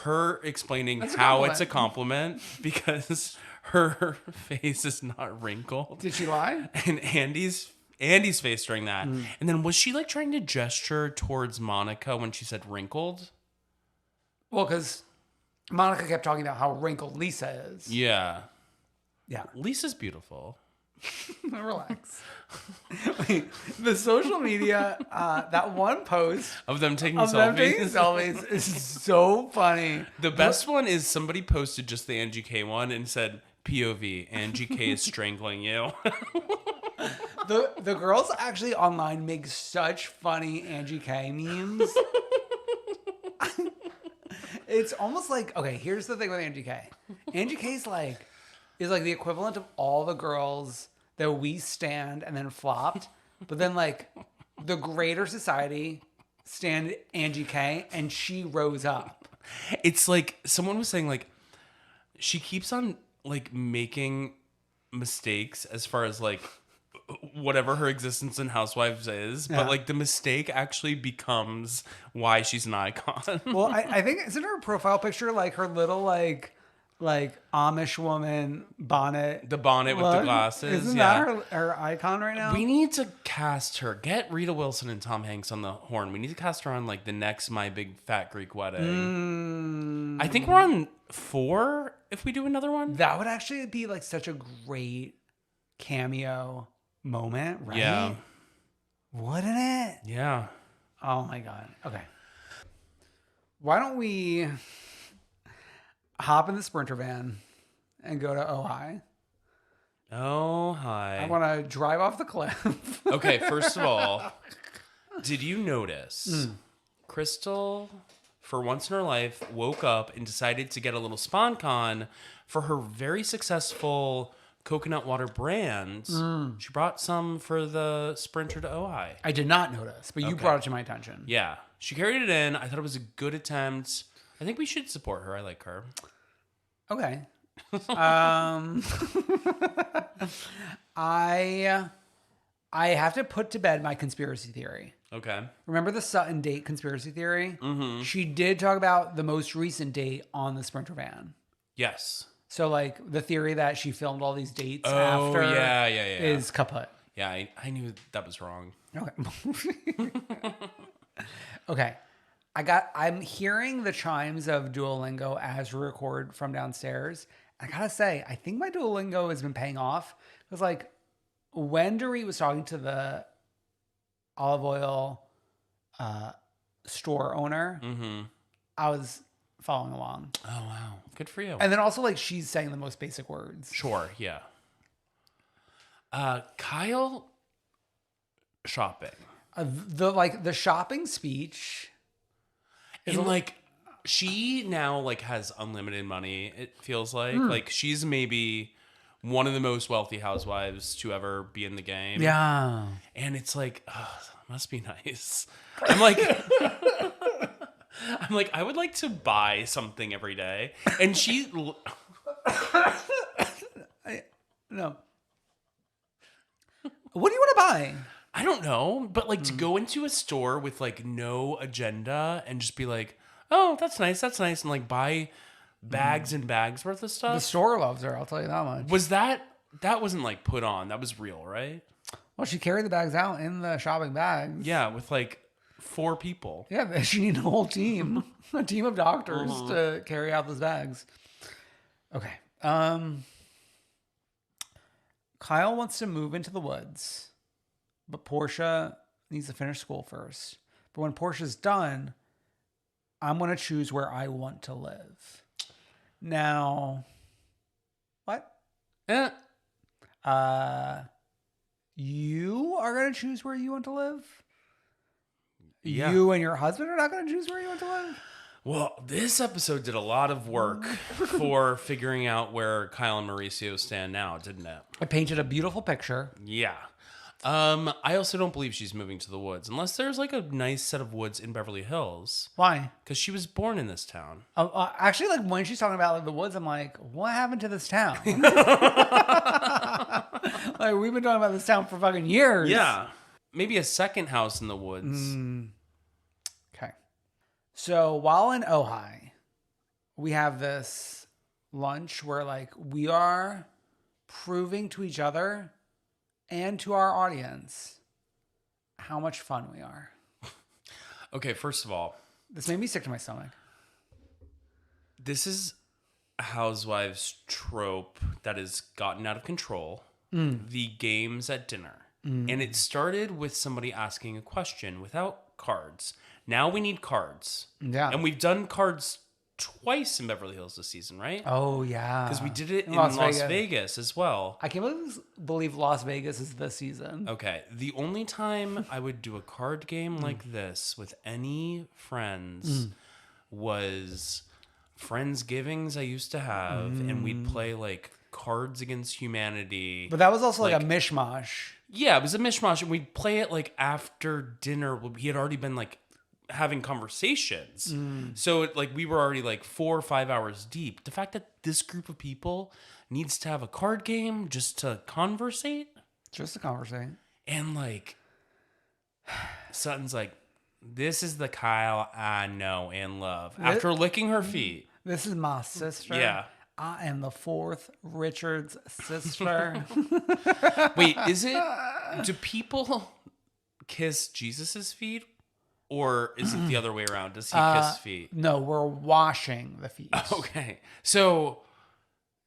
her explaining how it's a compliment because her face is not wrinkled. Did she lie? And Andy's face during that. And then was she like trying to gesture towards Monica when she said wrinkled? Well, because Monica kept talking about how wrinkled Lisa is. Yeah. Yeah. Lisa's beautiful. Relax. The social media, that one post Of them taking of selfies. them taking selfies is so funny. The best one is somebody posted just the Angie K one and said, POV, Angie K is strangling you. The girls actually online make such funny Angie K memes. It's almost like, okay, here's the thing with Angie K. Angie K is like the equivalent of all the girls that we stand and then flopped, but then like the greater society stand Angie K and she rose up. It's like someone was saying like she keeps on like making mistakes as far as like whatever her existence in Housewives is, but like the mistake actually becomes why she's an icon. Well, I think, isn't her profile picture like her little like Amish woman bonnet? The bonnet with the glasses. Isn't that her icon right now? We need to cast her. Get Rita Wilson and Tom Hanks on the horn. We need to cast her on like the next My Big Fat Greek Wedding. I think we're on 4 if we do another one. That would actually be like such a great cameo moment, right? Yeah. Wouldn't it? Yeah. Oh my God. Okay. Why don't we hop in the Sprinter van and go to Ojai? Oh, hi. I want to drive off the cliff. Okay, first of all, did you notice Crystal, for once in her life, woke up and decided to get a little SponCon for her very successful coconut water brands. She brought some for the Sprinter to Ojai. I did not notice, but you brought it to my attention. Yeah. She carried it in. I thought it was a good attempt. I think we should support her. I like her. Okay. I have to put to bed my conspiracy theory. Okay. Remember the Sutton date conspiracy theory? Mm-hmm. She did talk about the most recent date on the Sprinter van. Yes. So, like, the theory that she filmed all these dates after is kaput. Yeah, I knew that was wrong. Okay. Okay. I'm hearing the chimes of Duolingo as we record from downstairs. I gotta say, I think my Duolingo has been paying off. Because, like, when Dorit was talking to the olive oil store owner, I was following along. Oh, wow. Good for you. And then also, like, she's saying the most basic words. Sure, yeah. Kyle shopping. The shopping speech. And, like, she now, like, has unlimited money, it feels like. Like, she's maybe one of the most wealthy housewives to ever be in the game. Yeah. And it's like, must be nice. I'm like... I would like to buy something every day. And she... No. What do you want to buy? I don't know. But, like, to go into a store with, like, no agenda and just be like, oh, that's nice. And, like, buy bags and bags worth of stuff. The store loves her, I'll tell you that much. Was that wasn't, like, put on. That was real, right? Well, she carried the bags out in the shopping bags. Yeah, with, like... 4 people. Yeah, she needed a whole team, a team of doctors to carry out those bags. Okay. Kyle wants to move into the woods, but Portia needs to finish school first. But when Portia's done, I'm going to choose where I want to live. Now, what? You are going to choose where you want to live? Yeah. You and your husband are not going to choose where you want to live? Well, this episode did a lot of work for figuring out where Kyle and Mauricio stand now, didn't it? I painted a beautiful picture. Yeah. I also don't believe she's moving to the woods unless there's like a nice set of woods in Beverly Hills. Why? Because she was born in this town. Actually, like when she's talking about like the woods, I'm like, what happened to this town? Like we've been talking about this town for fucking years. Yeah. Maybe a second house in the woods. Okay. So while in Ojai, we have this lunch where like we are proving to each other and to our audience how much fun we are. Okay, first of all, This made me sick to my stomach. this is a Housewives trope that has gotten out of control. The games at dinner. And it started with somebody asking a question without cards. Now we need cards. Yeah. And we've done cards twice in Beverly Hills this season, right? Oh, yeah. Because we did it in Las Vegas as well. I can't believe Las Vegas is this season. Okay. The only time I would do a card game like this with any friends was Friendsgivings I used to have. And we'd play like Cards Against Humanity. But that was also like a mishmash. Yeah, it was a mishmash. And we'd play it like after dinner. He had already been like having conversations. So it, like we were already like 4 or 5 hours deep. The fact that this group of people needs to have a card game just to conversate. Just a conversation. And like Sutton's like, this is the Kyle I know and love. After licking her feet. This is my sister. Yeah. I am the fourth Richard's sister. Wait, do people kiss Jesus's feet? Or is it the other way around? Does he kiss feet? No, we're washing the feet. Okay. So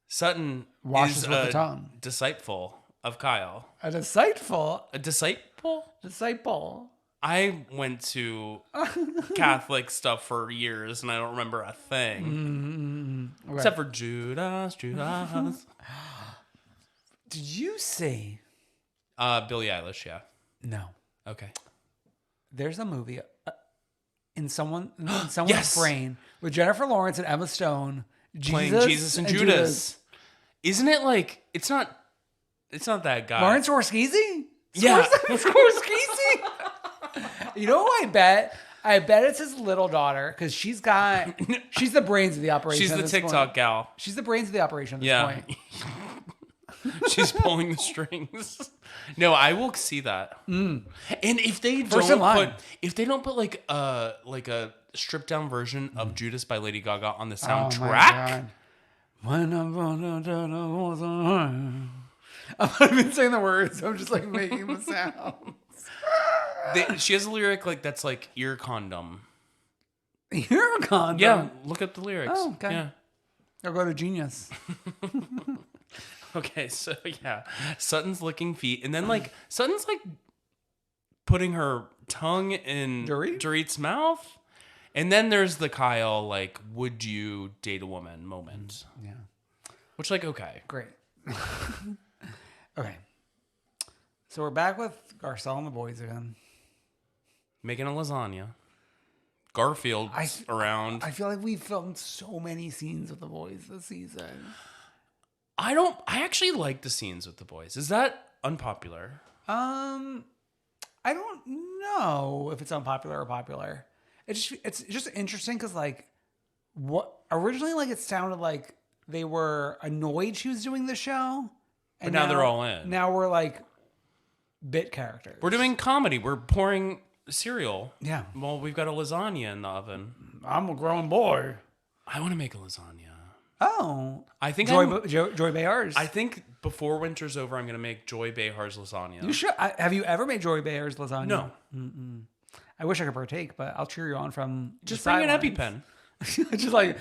Sutton Washes is with the a tongue. disciple of Kyle. A disciple. A disciple? Disciple. I went to Catholic stuff for years and I don't remember a thing. Okay. Except for Judas. Did you see? Billie Eilish, yeah. No. Okay. There's a movie in someone's Yes. brain with Jennifer Lawrence and Emma Stone Playing Jesus and Judas. Isn't it like, it's not that guy. Lawrence Scorsese? Yeah. Scorsese? You know who I bet? I bet it's his little daughter because she's the brains of the operation. She's at the this TikTok point. gal. She's the brains of the operation at this Yeah. point. She's pulling the strings. No, I will see that. And if they First in line. don't put like a stripped down version of Judas by Lady Gaga on the Oh my soundtrack. God. When I'm not even saying the words. I'm just like making the sound. She has a lyric like that's like ear condom. You're a condom. Yeah, look up the lyrics. Oh, okay. Yeah. I'll go to Genius. Okay, so yeah, Sutton's licking feet, and then like Sutton's like putting her tongue in Dorit's mouth, and then there's the Kyle like, "Would you date a woman?" moment. Yeah. Which like okay, Great. Okay. So we're back with Garcelle and the boys again. making a lasagna. Garfield's around. I feel like we've filmed so many scenes with the boys this season. I actually like the scenes with the boys. Is that unpopular? I don't know if it's unpopular or popular. It's just interesting because like what originally like it sounded like they were annoyed she was doing the show, and now they're all in. Now we're like bit characters. We're doing comedy. We're pouring cereal. Yeah. Well, we've got a lasagna in the oven. I'm a grown boy. I want to make a lasagna. Oh, I think Joy Behar's. I think before winter's over, I'm gonna make Joy Behar's lasagna. You should. Have you ever made Joy Behar's lasagna? No. I wish I could partake, but I'll cheer you on from. Just bring an EpiPen. Just like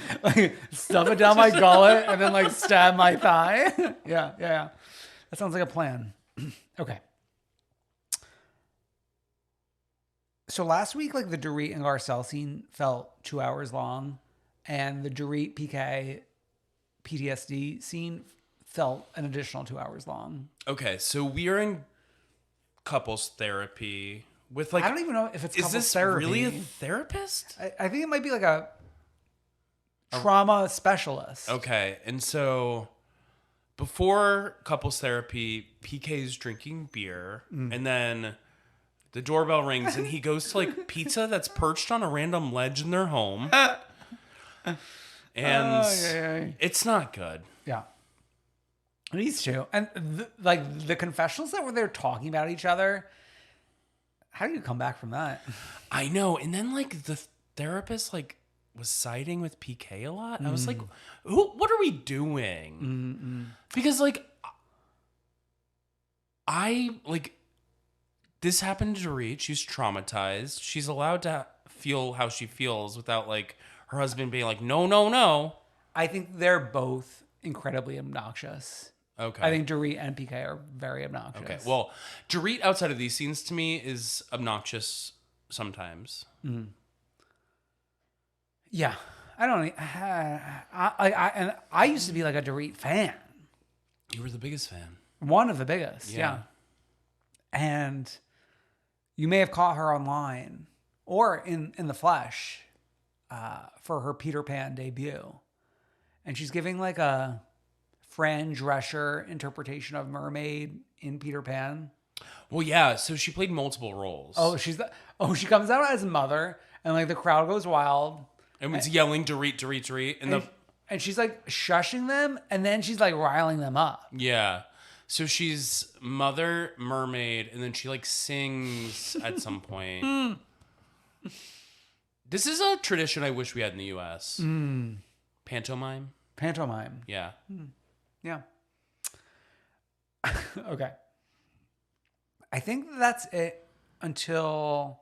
stuff it down my gullet and then like stab my thigh. Yeah. That sounds like a plan. Okay. So last week, like the Dorit and Garcelle scene felt 2 hours long, and the Dorit PK PTSD scene felt an additional 2 hours long. Okay, so we are in couples therapy with like. I don't even know if it's is couples this therapy. really a therapist? I think it might be like a trauma specialist. Okay, and so before couples therapy, PK's drinking beer, and then the doorbell rings, and he goes to like pizza that's perched on a random ledge in their home, and it's not good. Yeah. These two. And like the confessionals that were there talking about each other, how do you come back from that? I know. And then like the therapist like was siding with PK a lot. I was like, what are we doing? Because like I like this happened to Dorit. She's traumatized. She's allowed to feel how she feels without like her husband being like, no. I think they're both incredibly obnoxious. Okay. I think Dorit and PK are very obnoxious. Okay. Well, Dorit outside of these scenes to me is obnoxious sometimes. Yeah. I don't. I used to be like a Dorit fan. You were the biggest fan. One of the biggest. Yeah. And you may have caught her online or in the flesh for her Peter Pan debut, and she's giving like a Fran Drescher interpretation of Mermaid in Peter Pan. Well, yeah. So she played multiple roles. She comes out as mother, and like the crowd goes wild. And it's yelling Dorit, and she's like shushing them, and then she's like riling them up. Yeah. So she's mother, mermaid, and then she like sings at some point. This is a tradition I wish we had in the U.S. Pantomime. Yeah. Yeah. Okay. I think that's it until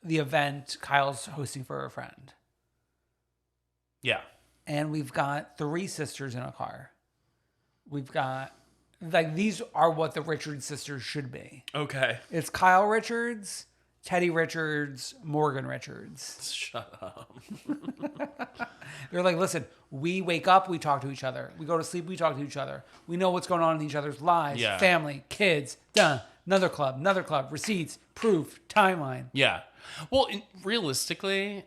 the event Kyle's hosting for a friend. Yeah. And we've got 3 sisters in a car. We've got, like, these are what the Richards sisters should be. Okay. It's Kyle Richards, Teddy Richards, Morgan Richards. Shut up. They're like, listen, we wake up, we talk to each other. We go to sleep, we talk to each other. We know what's going on in each other's lives. Yeah. Family, kids, done. Another club, receipts, proof, timeline. Yeah. Well, realistically,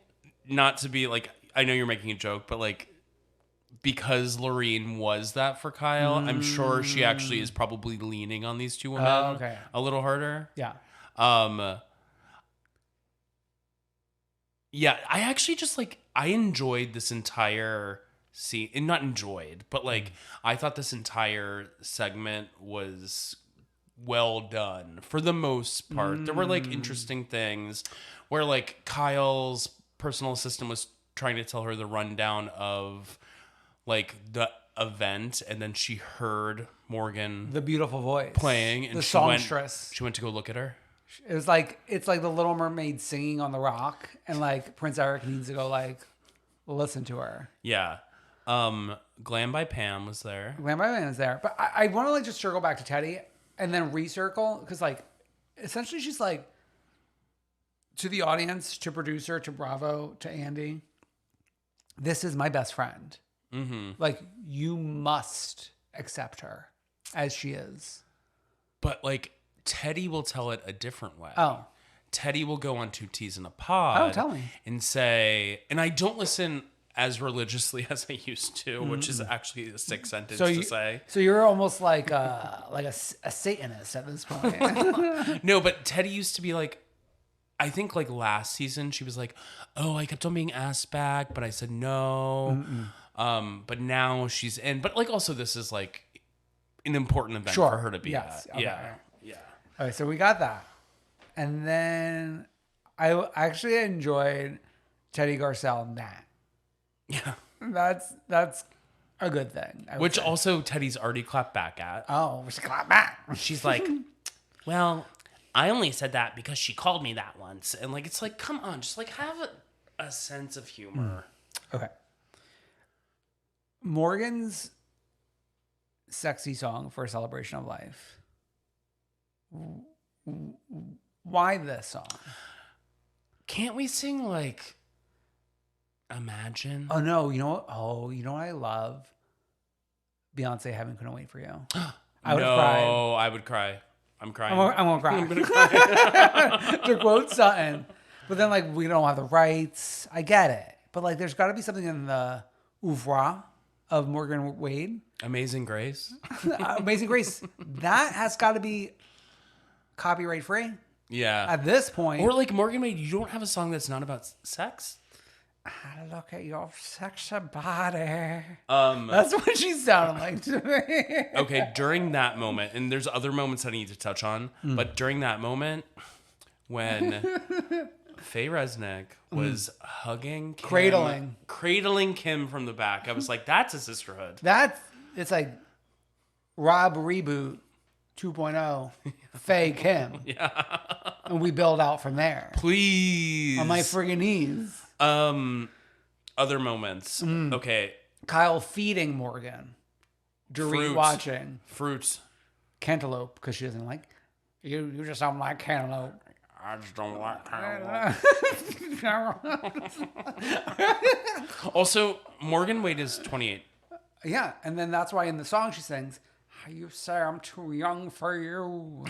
not to be like, I know you're making a joke, but like, because Lorene was that for Kyle, I'm sure she actually is probably leaning on these two women a little harder. Yeah. Yeah, I actually just like, I enjoyed this entire scene, and not enjoyed, but like, I thought this entire segment was well done for the most part. There were like interesting things where like Kyle's personal assistant was trying to tell her the rundown of like the event, and then she heard Morgan, the beautiful voice playing, and the songstress. She went to go look at her. It's like the Little Mermaid singing on the rock, and like Prince Eric needs to go like listen to her. Yeah. Glam by Pam was there. Glam by Pam is there, but I want to like just circle back to Teddy and then recircle, because like essentially she's like, to the audience, to producer, to Bravo, to Andy, this is my best friend. Like, you must accept her as she is. But like, Teddy will tell it a different way. Oh. Teddy will go on 2 T's in a Pod. Oh, tell me. And say, and I don't listen as religiously as I used to, which is actually a sick sentence to say. So you're almost like a Satanist at this point. No, but Teddy used to be like, I think like last season she was like, oh, I kept on being asked back, but I said no. But now she's in. But like, also this is like an important event for her to be at. Okay. Yeah. Okay, so we got that. And then I actually enjoyed Teddy Garcelle and that. Yeah. That's a good thing. Which also Teddy's already clapped back at. Oh, we should clap back. She's like, well, I only said that because she called me that once. And like, it's like, come on, just like have a sense of humor. Okay. Morgan's sexy song for a celebration of life. Why this song? Can't we sing like Imagine? Oh no, you know what? You know what I love? Beyonce, Heaven Couldn't Wait for You. I would have cried. No, I would cry. I'm crying. I won't cry. I'm gonna cry. To quote Sutton. But then like, we don't have the rights. I get it. but like there's got to be something in the oeuvre of Morgan Wade. Amazing Grace. Amazing Grace. That has got to be copyright free. Yeah. At this point. Or like Morgan Wade, you don't have a song that's not about sex? I look at your sexy body. That's what she sounded like to me. Okay, during that moment, and there's other moments I need to touch on, but during that moment when Faye Resnick was hugging Kim, cradling Kim from the back, I was like, that's a sisterhood. It's like Rob Reboot 2.0, Faye Kim. Yeah. And we build out from there. Please. On my friggin' knees. Other moments. Okay. Kyle feeding Morgan. Dorit watching. Fruit. Cantaloupe, because she doesn't like, you just don't like cantaloupe. I just don't like cantaloupe. Also, Morgan Wade is 28. Yeah, and then that's why in the song she sings, you say I'm too young for you,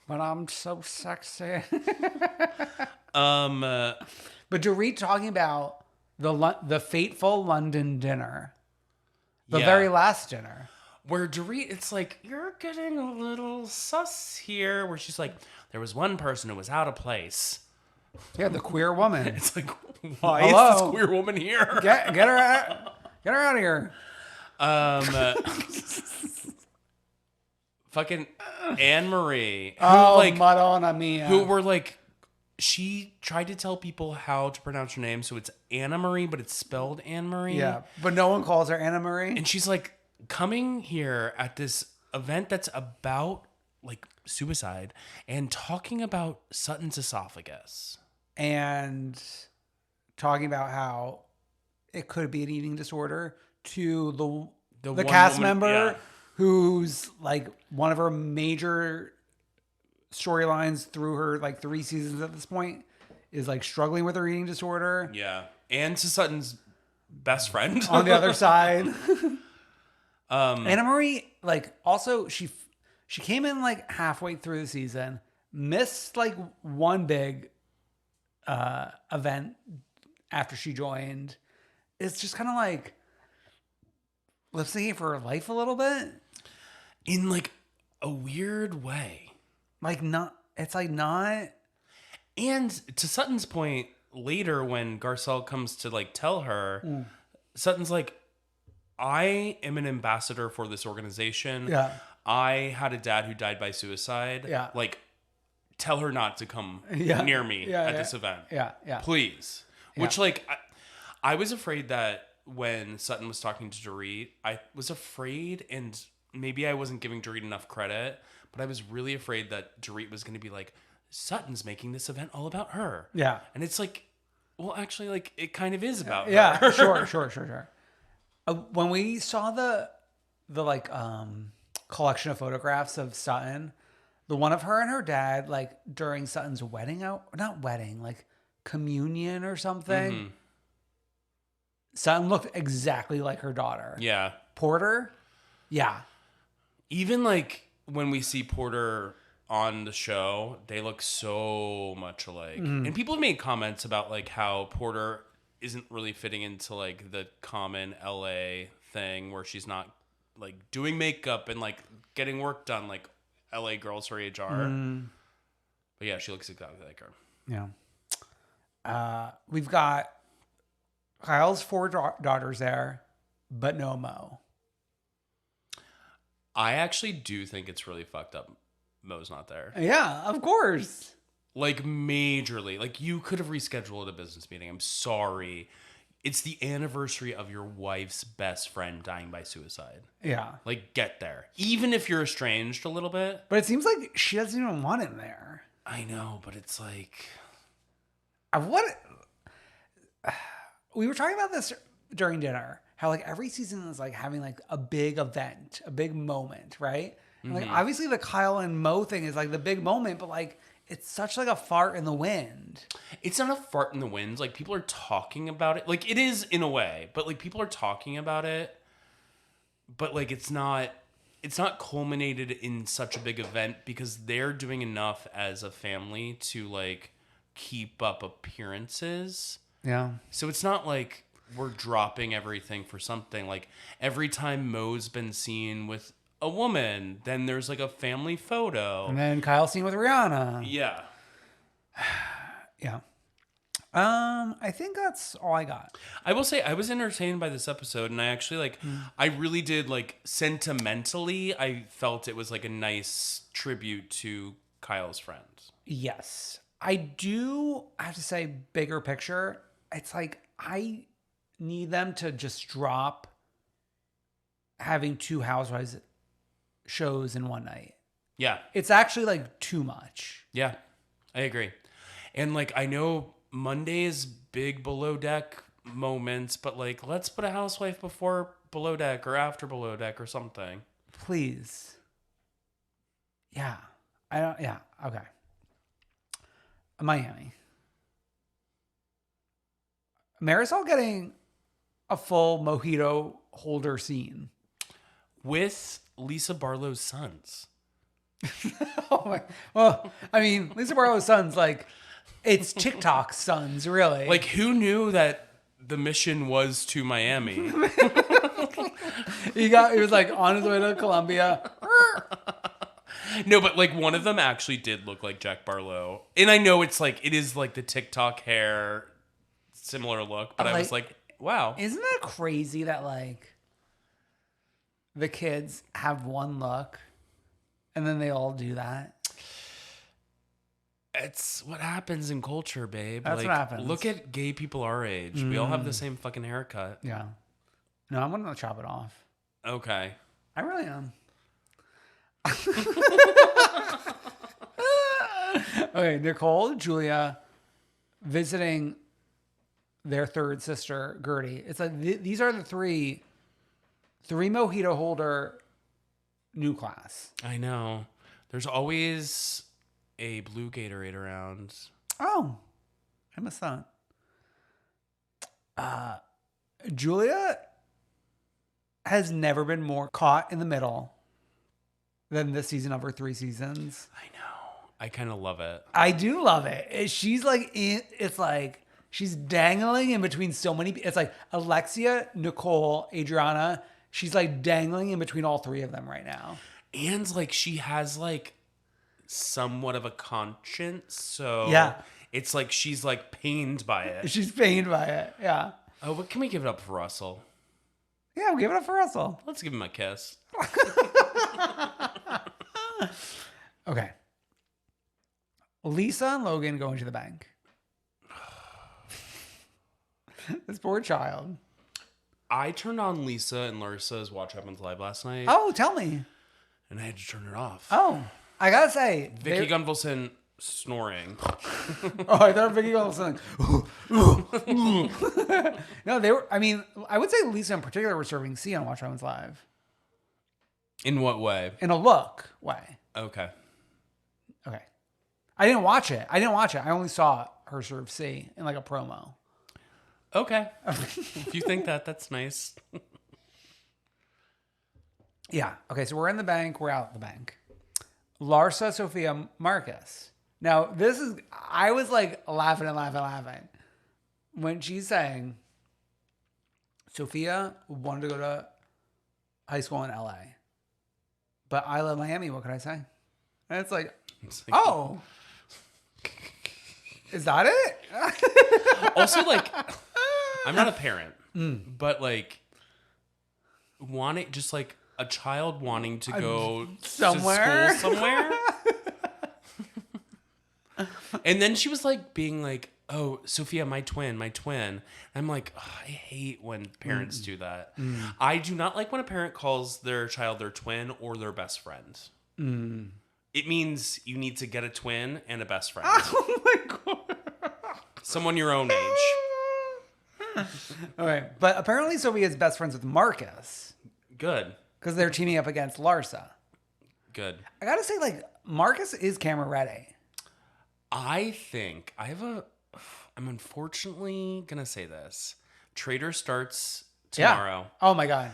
but I'm so sexy. But Dorit talking about the fateful London dinner, the very last dinner, where Dorit, it's like, you're getting a little sus here, where she's like, there was one person who was out of place. Yeah, the queer woman. It's like, why is this queer woman here? Get her out of here. Fucking Anne Marie. Madonna mia. Who were like, she tried to tell people how to pronounce her name, so it's Anna Marie, but it's spelled Anne Marie. Yeah, but no one calls her Anna Marie. And she's like coming here at this event that's about like suicide and talking about Sutton's esophagus. And talking about how it could be an eating disorder to the cast member who's like one of her major storylines through her like 3 seasons at this point is like struggling with her eating disorder. Yeah. And to Sutton's best friend on the other side. Anna Marie, like, also she came in like halfway through the season, missed like one big event after she joined. It's just kind of like lip syncing for her life a little bit in like a weird way. Like it's like not. And to Sutton's point, later when Garcelle comes to like tell her, Sutton's like, I am an ambassador for this organization. Yeah. I had a dad who died by suicide. Yeah. Like, tell her not to come near me at this event. Yeah. Yeah. Please. Which like, I was afraid that when Sutton was talking to Dorit, I was afraid, and maybe I wasn't giving Dorit enough credit, but I was really afraid that Dorit was going to be like, Sutton's making this event all about her. Yeah. And it's like, well, actually, like, it kind of is about her. Yeah, sure. When we saw the like collection of photographs of Sutton, the one of her and her dad, like during Sutton's like communion or something, Mm-hmm. Sutton looked exactly like her daughter. Yeah. Porter, yeah. Even like when we see Porter on the show, they look so much alike. And people have made comments about like how Porter isn't really fitting into like the common LA thing where she's not like doing makeup and like getting work done like LA girls her age are. But yeah, she looks exactly like her. Yeah. We've got Kyle's 4 daughters there, but no Mo. I actually do think it's really fucked up Mo's not there. Yeah, of course. Like majorly. Like you could have rescheduled a business meeting. I'm sorry. It's the anniversary of your wife's best friend dying by suicide. Yeah. Like get there. Even if you're estranged a little bit. But it seems like she doesn't even want him there. I know, but it's like... We were talking about this during dinner. How like every season is like having like a big event, a big moment, right? And like obviously the Kyle and Mo thing is like the big moment, but like it's such like a fart in the wind. It's not a fart in the wind. Like people are talking about it. Like it is in a way, but like people are talking about it. But like it's not culminated in such a big event because they're doing enough as a family to like keep up appearances. Yeah. So it's not like we're dropping everything for something. Like every time Mo's been seen with a woman, then there's like a family photo. And then Kyle's seen with Rihanna. Yeah. Yeah. I think that's all I got. I will say I was entertained by this episode, and I actually like I really did like sentimentally I felt it was like a nice tribute to Kyle's friends. Yes. I have to say, bigger picture, it's like I need them to just drop having 2 Housewives shows in one night. Yeah. It's actually like too much. Yeah. I agree. And like I know Monday's big below deck moments, but like let's put a housewife before below deck or after below deck or something. Please. Yeah. Yeah. Okay. Miami. Marisol getting a full mojito holder scene. With Lisa Barlow's sons. Oh my. Well, I mean, Lisa Barlow's sons, like, it's TikTok's sons, really. Like, who knew that the mission was to Miami? He was like on his way to Colombia. No, but like one of them actually did look like Jack Barlow. And I know it is like the TikTok hair, similar look, but I was like, wow. Isn't that crazy that like the kids have one look and then they all do that? It's what happens in culture, babe. That's like, what happens. Look at gay people our age. We all have the same fucking haircut. Yeah. No, I'm gonna chop it off. Okay. I really am. Okay, Nicole, Julia, visiting their third sister, Gertie. It's like these are the three mojito holder new class. I know. There's always a blue Gatorade around. Oh, I missed that. Julia has never been more caught in the middle than this season of her 3 seasons. I know. I kind of love it. I do love it. She's like, it's like she's dangling in between so many. It's like Alexia, Nicole, Adriana. She's like dangling in between all 3 of them right now. And like she has like somewhat of a conscience. So yeah, it's like she's like pained by it. She's pained by it. Yeah. Oh, but can we give it up for Russell? Yeah, we'll give it up for Russell. Let's give him a kiss. Okay. Lisa and Logan going to the bank. This poor child. I turned on Lisa and Larsa's Watch Happens Live last night. Oh, tell me. And I had to turn it off. Oh, I gotta say. Vicky Gunvalson snoring. Oh, I thought Vicky Gunvalson like, no, they were, I mean, I would say Lisa in particular were serving C on Watch Happens Live. In what way? In a look way. Okay. Okay. I didn't watch it. I only saw her serve C in like a promo. Okay. If you think that, that's nice. Yeah. Okay. So we're in the bank. We're out the bank. Larsa, Sophia, Marcus. Now, I was like laughing when she's saying Sophia wanted to go to high school in LA, but I love Miami. What can I say? And it's like, oh, is that it? Also, like, I'm not a parent, but like, wanting just like a child wanting to go somewhere, to school somewhere. And then she was like being like, oh, Sophia, my twin. I'm like, oh, I hate when parents do that. I do not like when a parent calls their child their twin or their best friend. It means you need to get a twin and a best friend. Oh my God. Someone your own age. All right. But apparently Sophia's best friends with Marcus. Good. Because they're teaming up against Larsa. Good. I gotta say, like, Marcus is camera ready. I think I'm unfortunately gonna say this. Trader starts tomorrow. Yeah. Oh my God.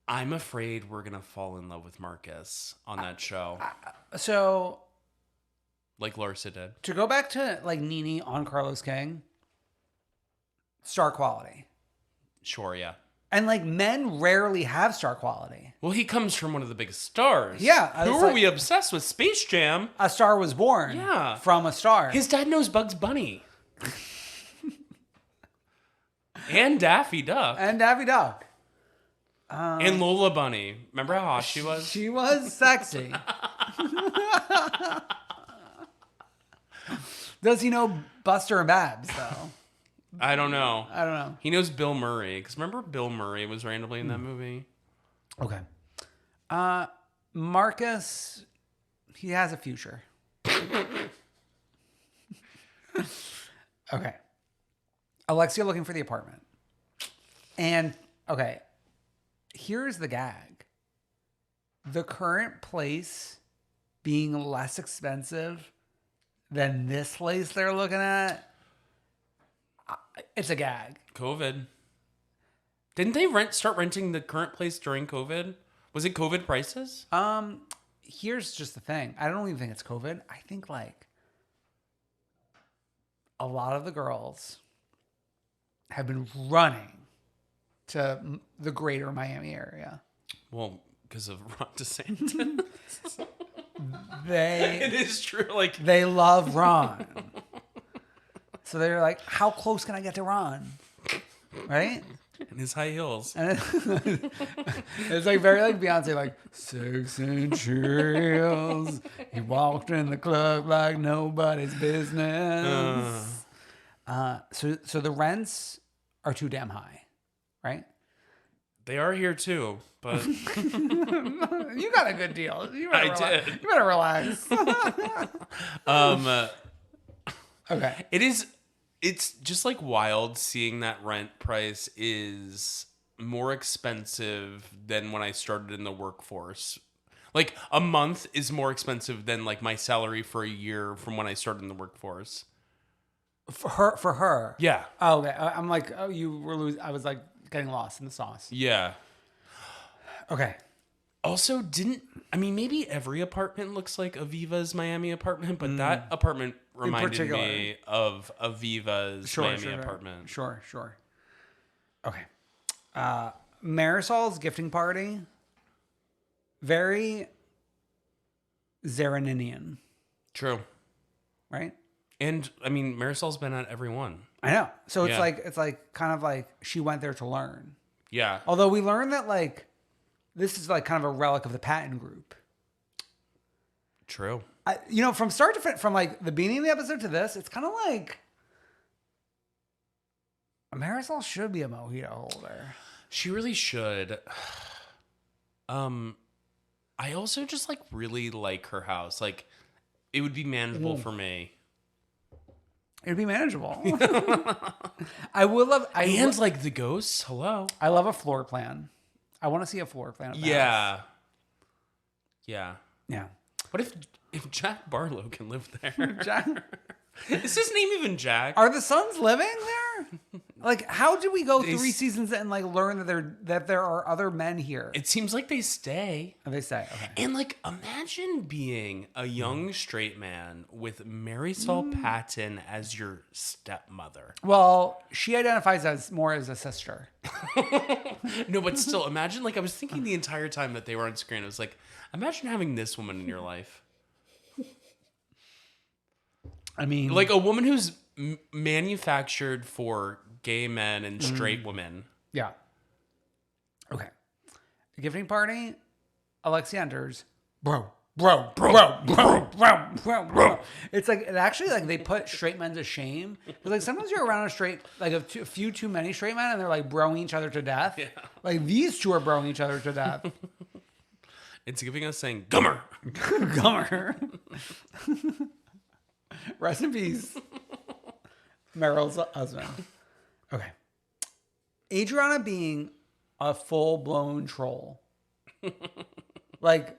I'm afraid we're gonna fall in love with Marcus on that show. So, like Larsa did. to go back to like Nene on Carlos King, star quality. Sure, yeah. And like men rarely have star quality. Well, he comes from one of the biggest stars. Yeah. Who are we obsessed with? Space Jam. A star was born from a star. His dad knows Bugs Bunny. And Daffy Duck. And Daffy Duck. And Lola Bunny. Remember how hot she was? She was sexy. Does he know Buster and Babs, though? I don't know. He knows Bill Murray. Because remember Bill Murray was randomly in that movie? Okay. Marcus, he has a future. Okay. Alexia looking for the apartment. And, okay, here's the gag. The current place being less expensive than this place they're looking at, it's a gag. COVID. Didn't they start renting the current place during COVID? Was it COVID prices? Here's just the thing. I don't even think it's COVID. I think like a lot of the girls have been running to the greater Miami area. Well, because of Ron DeSantis. It is true. Like they love Ron. So they're like, how close can I get to Ron? Right? In his high heels. And it's like very like Beyonce, like 6 inch heels. He walked in the club like nobody's business. So the rents are too damn high, right? They are here too, but you got a good deal. You better did. You better relax. Okay. It's just like wild seeing that rent price is more expensive than when I started in the workforce. Like a month is more expensive than like my salary for a year from when I started in the workforce. For her. Yeah. Oh, okay. I'm like, oh, you were losing. I was like getting lost in the sauce. Yeah. Okay. Also, maybe every apartment looks like Aviva's Miami apartment, but that apartment reminded me of Aviva's Miami apartment. Sure. Okay. Marisol's gifting party, very Zaraninian. True. Right? And I mean, Marisol's been at every one. I know. So it's like kind of like she went there to learn. Yeah. Although we learned that like this is like kind of a relic of the Patton group. True. From start to finish, from like the beginning of the episode to this, it's kind of like Marisol should be a mojito holder. She really should. I also just like really like her house. Like it would be manageable for me. It'd be manageable. I would love. Like the ghosts. Hello. I love a floor plan. I want to see a floor plan. Of the house. Yeah. What if Jack Barlow can live there? Jack? Is his name even Jack? Are the Sons living there? Like, how did we go 3 seasons and like learn that there are other men here? It seems like they stay. Oh, they stay. Okay. And like, imagine being a young straight man with Marisol Patton as your stepmother. Well, she identifies as more as a sister. No, but still, imagine. Like, I was thinking the entire time that they were on screen. I was like, imagine having this woman in your life. I mean, like a woman who's manufactured for gay men and straight women. Yeah. Okay. The gifting party. Alexia enters. Bro. It's like, it actually, like, they put straight men to shame. Because, like, sometimes you're around a few too many straight men and they're, like, broing each other to death. Yeah. Like, these two are broing each other to death. It's giving us saying, Gummer. Gummer. Rest in peace. Meryl's husband. Okay. Adriana being a full-blown troll. Like,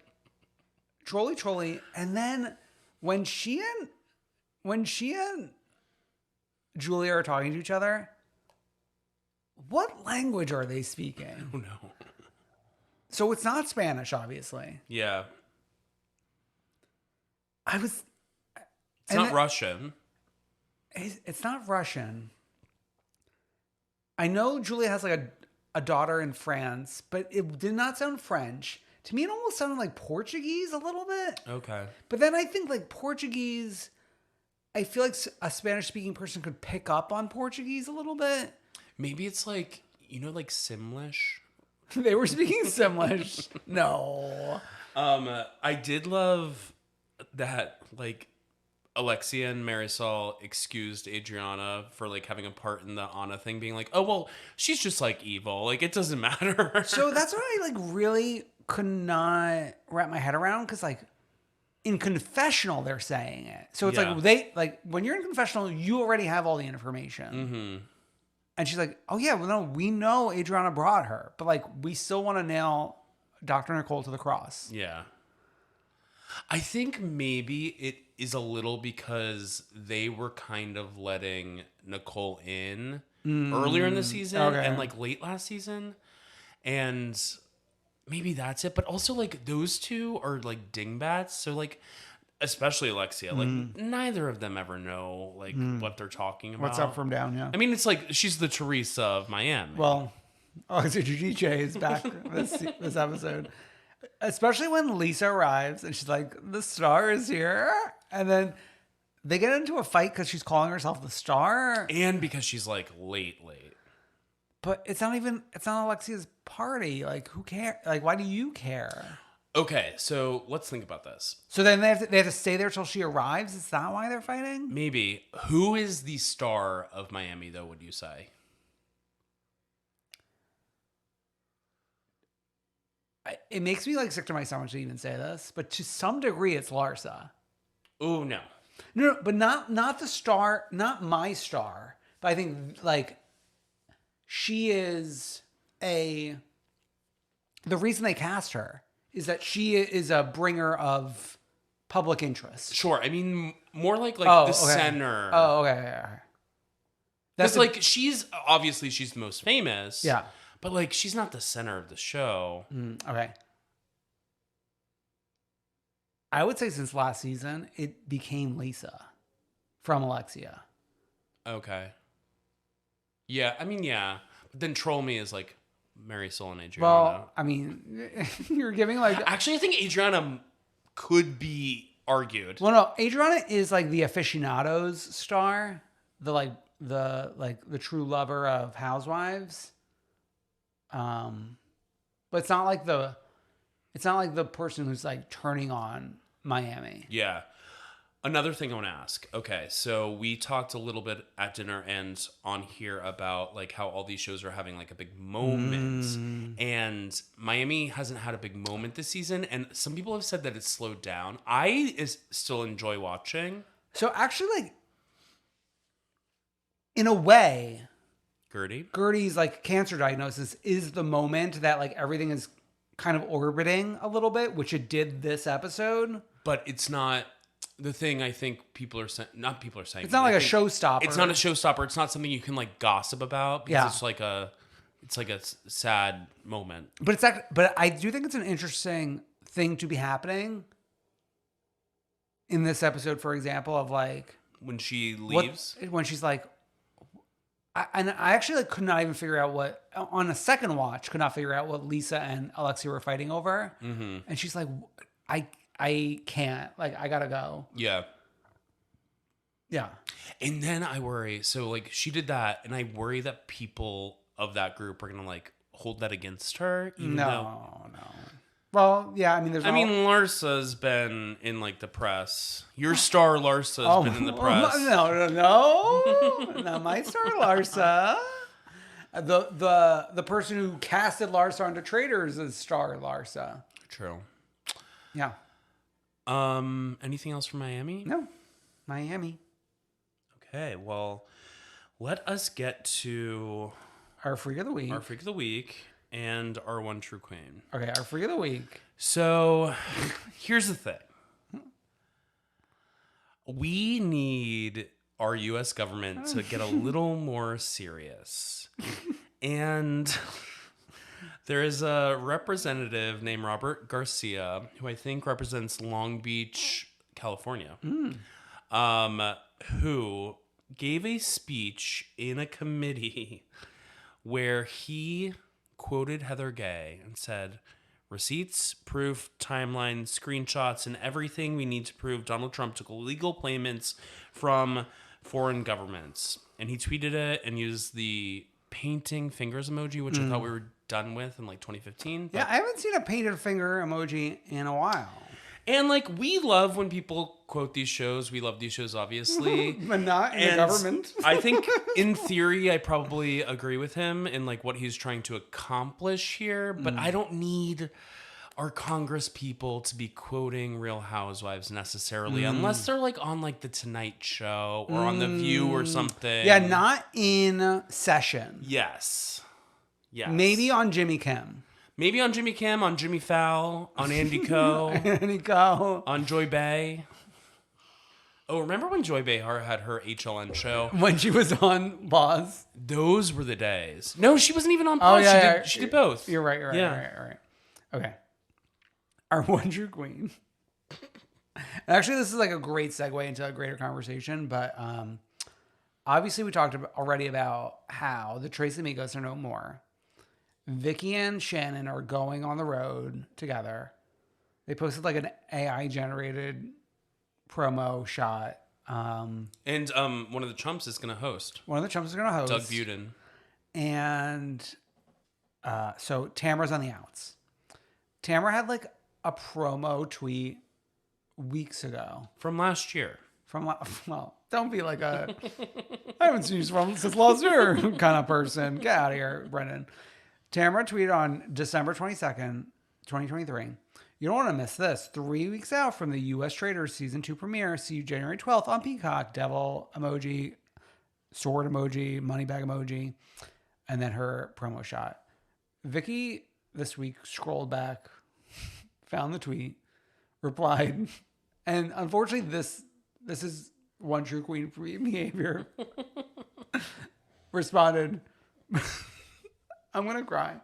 trolly. And then when she and Julia are talking to each other, what language are they speaking? Oh, no. So it's not Spanish, obviously. Yeah. It's not Russian. It's not Russian. I know Julia has like a daughter in France, but it did not sound French. To me, it almost sounded like Portuguese a little bit. Okay. But then I think like Portuguese, I feel like a Spanish speaking person could pick up on Portuguese a little bit. Maybe it's like, like Simlish. They were speaking Simlish. No. I did love that, like, Alexia and Marisol excused Adriana for, like, having a part in the Anna thing, being like, oh, well, she's just, like, evil. Like, it doesn't matter. So that's what I, like, really could not wrap my head around, because, like, in confessional, they're saying it. So it's like, when you're in confessional, you already have all the information. Mm-hmm. And she's like, oh, yeah, well, no, we know Adriana brought her, but, like, we still want to nail Dr. Nicole to the cross. Yeah. I think maybe it is a little because they were kind of letting Nicole in earlier in the season and like late last season. And maybe that's it. But also like those two are like dingbats. So like, especially Alexia, like neither of them ever know like what they're talking about. What's up from down, yeah. I mean, it's like she's the Teresa of Miami. Well, Alexia Giudice is back this episode. Especially when Lisa arrives and she's like, the star is here. And then they get into a fight because she's calling herself the star. And because she's like late. But it's not Alexia's party. Like, who cares? Like, why do you care? Okay, so let's think about this. So then they have to stay there till she arrives? Is that why they're fighting? Maybe. Who is the star of Miami, though, would you say? It makes me like sick to my stomach to even say this, but to some degree, it's Larsa. Oh no, but not the star, not my star. But I think like she is the reason they cast her is that she is a bringer of public interest. Sure, I mean more like the center. Oh, okay. That's like she's the most famous. Yeah. But, like, she's not the center of the show. Okay. I would say since last season, it became Lisa from Alexia. Okay. Yeah, I mean, yeah. But then Troll Me is, like, Marisol and Adriana. Well, I mean, you're giving, like... Actually, I think Adriana could be argued. Well, no, Adriana is, like, the aficionados star. The true lover of Housewives. But it's not like the person who's like turning on Miami. Yeah. Another thing I want to ask. Okay, so we talked a little bit at dinner and on here about like how all these shows are having like a big moment, and Miami hasn't had a big moment this season, and some people have said that it's slowed down. I still enjoy watching. So actually, like in a way, Gertie's like cancer diagnosis is the moment that like everything is kind of orbiting a little bit, which it did this episode. But it's not the thing I think people are saying. Not people are saying. It's not like a showstopper. It's not a showstopper. It's not something you can like gossip about because it's like a sad moment. But I do think it's an interesting thing to be happening in this episode, for example, of like when she leaves, when she's like. I actually like could not even figure out on a second watch, could not figure out what Lisa and Alexia were fighting over. Mm-hmm. And she's like, I can't, like, I gotta go. Yeah. Yeah. And then I worry, so like she did that and I worry that people of that group are going to like hold that against her. No. Well, yeah, I mean, Larsa's been in like the press. Your star Larsa's been in the press. No. Not my star Larsa. The person who casted Larsa onto Traitors is star Larsa. True. Yeah. Anything else from Miami? No. Miami. Okay, well, let us get to our Freak of the Week. And our one true queen. Okay, our Freak of the Week. So, here's the thing. We need our U.S. government to get a little more serious. And there is a representative named Robert Garcia, who I think represents Long Beach, California, who gave a speech in a committee where he quoted Heather Gay and said, "Receipts, proof, timeline, screenshots, and everything we need to prove Donald Trump took illegal payments from foreign governments." And he tweeted it and used the painting fingers emoji, which I thought we were done with in like 2015. Yeah, I haven't seen a painted finger emoji in a while. And like, we love when people quote these shows. We love these shows, obviously. But not in the government. I think in theory, I probably agree with him in like what he's trying to accomplish here. But I don't need our Congress people to be quoting Real Housewives necessarily, unless they're like on like the Tonight Show or on The View or something. Yeah, not in session. Yes. Yes. Maybe on Jimmy Kim. Maybe on Jimmy Kim, on Jimmy Fallon, on Andy Ko, Andy Ko, on Joy Bay. Oh, remember when Joy Behar had her HLN show? When she was on Boss? Those were the days. No, she wasn't even on Oh, Pause. yeah, She did both. You're right. Okay. Our one true queen. Actually, this is like a great segue into a greater conversation, but obviously we talked already about how the Tracy Migos are no more. Vicky and Shannon are going on the road together. They posted like an AI generated promo shot. And one of the Trumps is going to host. One of the Trumps is going to host. Doug Buden. And so Tamara's on the outs. Tamara had like a promo tweet weeks ago. From last year. Well, don't be like I haven't seen you since last year kind of person. Get out of here, Brendan. Tamara tweeted on December 22nd, 2023. You don't want to miss this. 3 weeks out from the U.S. Traders Season 2 premiere. See you January 12th on Peacock. Devil emoji, sword emoji, money bag emoji, and then her promo shot. Vicky this week scrolled back, found the tweet, replied, and unfortunately this is one true queen behavior. Responded, I'm going to cry.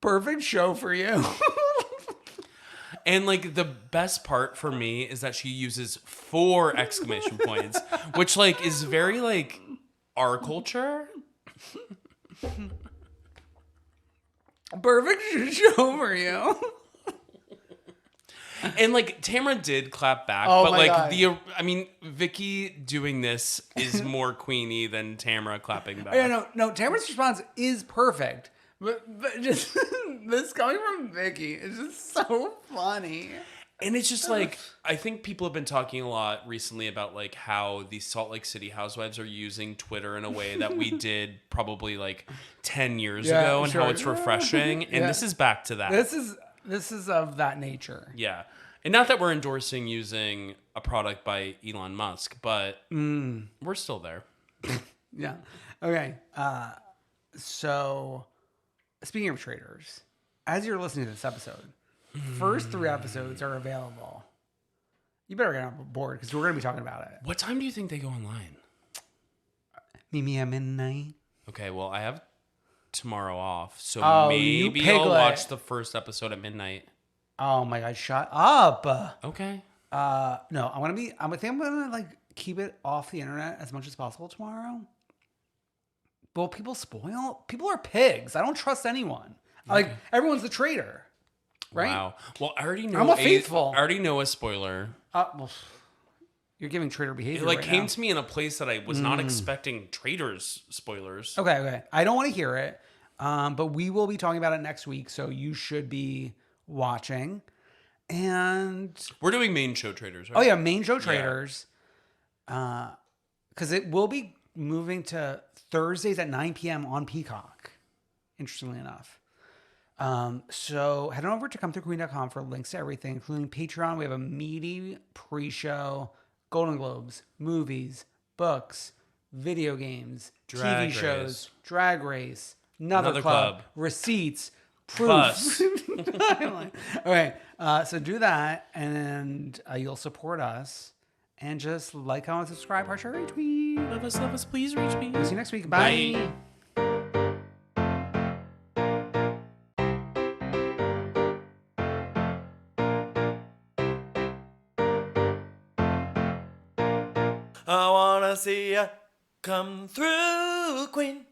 Perfect show for you. And like the best part for me is that she uses 4 exclamation points, which like is very like our culture. Perfect show for you. And like Tamara did clap back, Oh but my like God. Vicky doing this is more queeny than Tamara clapping back. Yeah, no. Tamara's response is perfect, but just this coming from Vicky is just so funny. And it's just like, I think people have been talking a lot recently about like how the Salt Lake City Housewives are using Twitter in a way that we did probably like 10 years ago, and how it's refreshing. And this is back to that. This is of that nature. Yeah. And not that we're endorsing using a product by Elon Musk, but we're still there. Yeah. Okay. So speaking of traders, as you're listening to this episode, first 3 episodes are available. You better get on board because we're going to be talking about it. What time do you think they go online? Meet me at midnight. Okay, well, I have tomorrow off, so Oh, maybe you I'll piglet. watch the first episode at midnight. Oh my God, shut up. Okay. No, I think I'm gonna like keep it off the internet as much as possible tomorrow. But people are pigs. I don't trust anyone. Like everyone's the traitor. Right? Wow. Well, I already know I'm a faithful. I already know a spoiler. Well, you're giving traitor behavior. It like right came now. to me in a place that I was not expecting traitors spoilers. Okay. I don't want to hear it. But we will be talking about it next week, so you should be watching. And We're doing main show traders, right? oh yeah, main show traders. Because it will be moving to Thursdays at 9 p.m. on Peacock. Interestingly enough. So head on over to comethroughqueen.com for links to everything, including Patreon. We have a meaty pre-show, Golden Globes, movies, books, video games, Drag TV shows, Race. Drag Race, Another Club, receipts, Bus. proofs. Okay, so do that, and you'll support us. And just like, comment, subscribe, heart, share, retweet. Love us, please reach me. See you next week. Bye. I wanna see ya come through, Queen.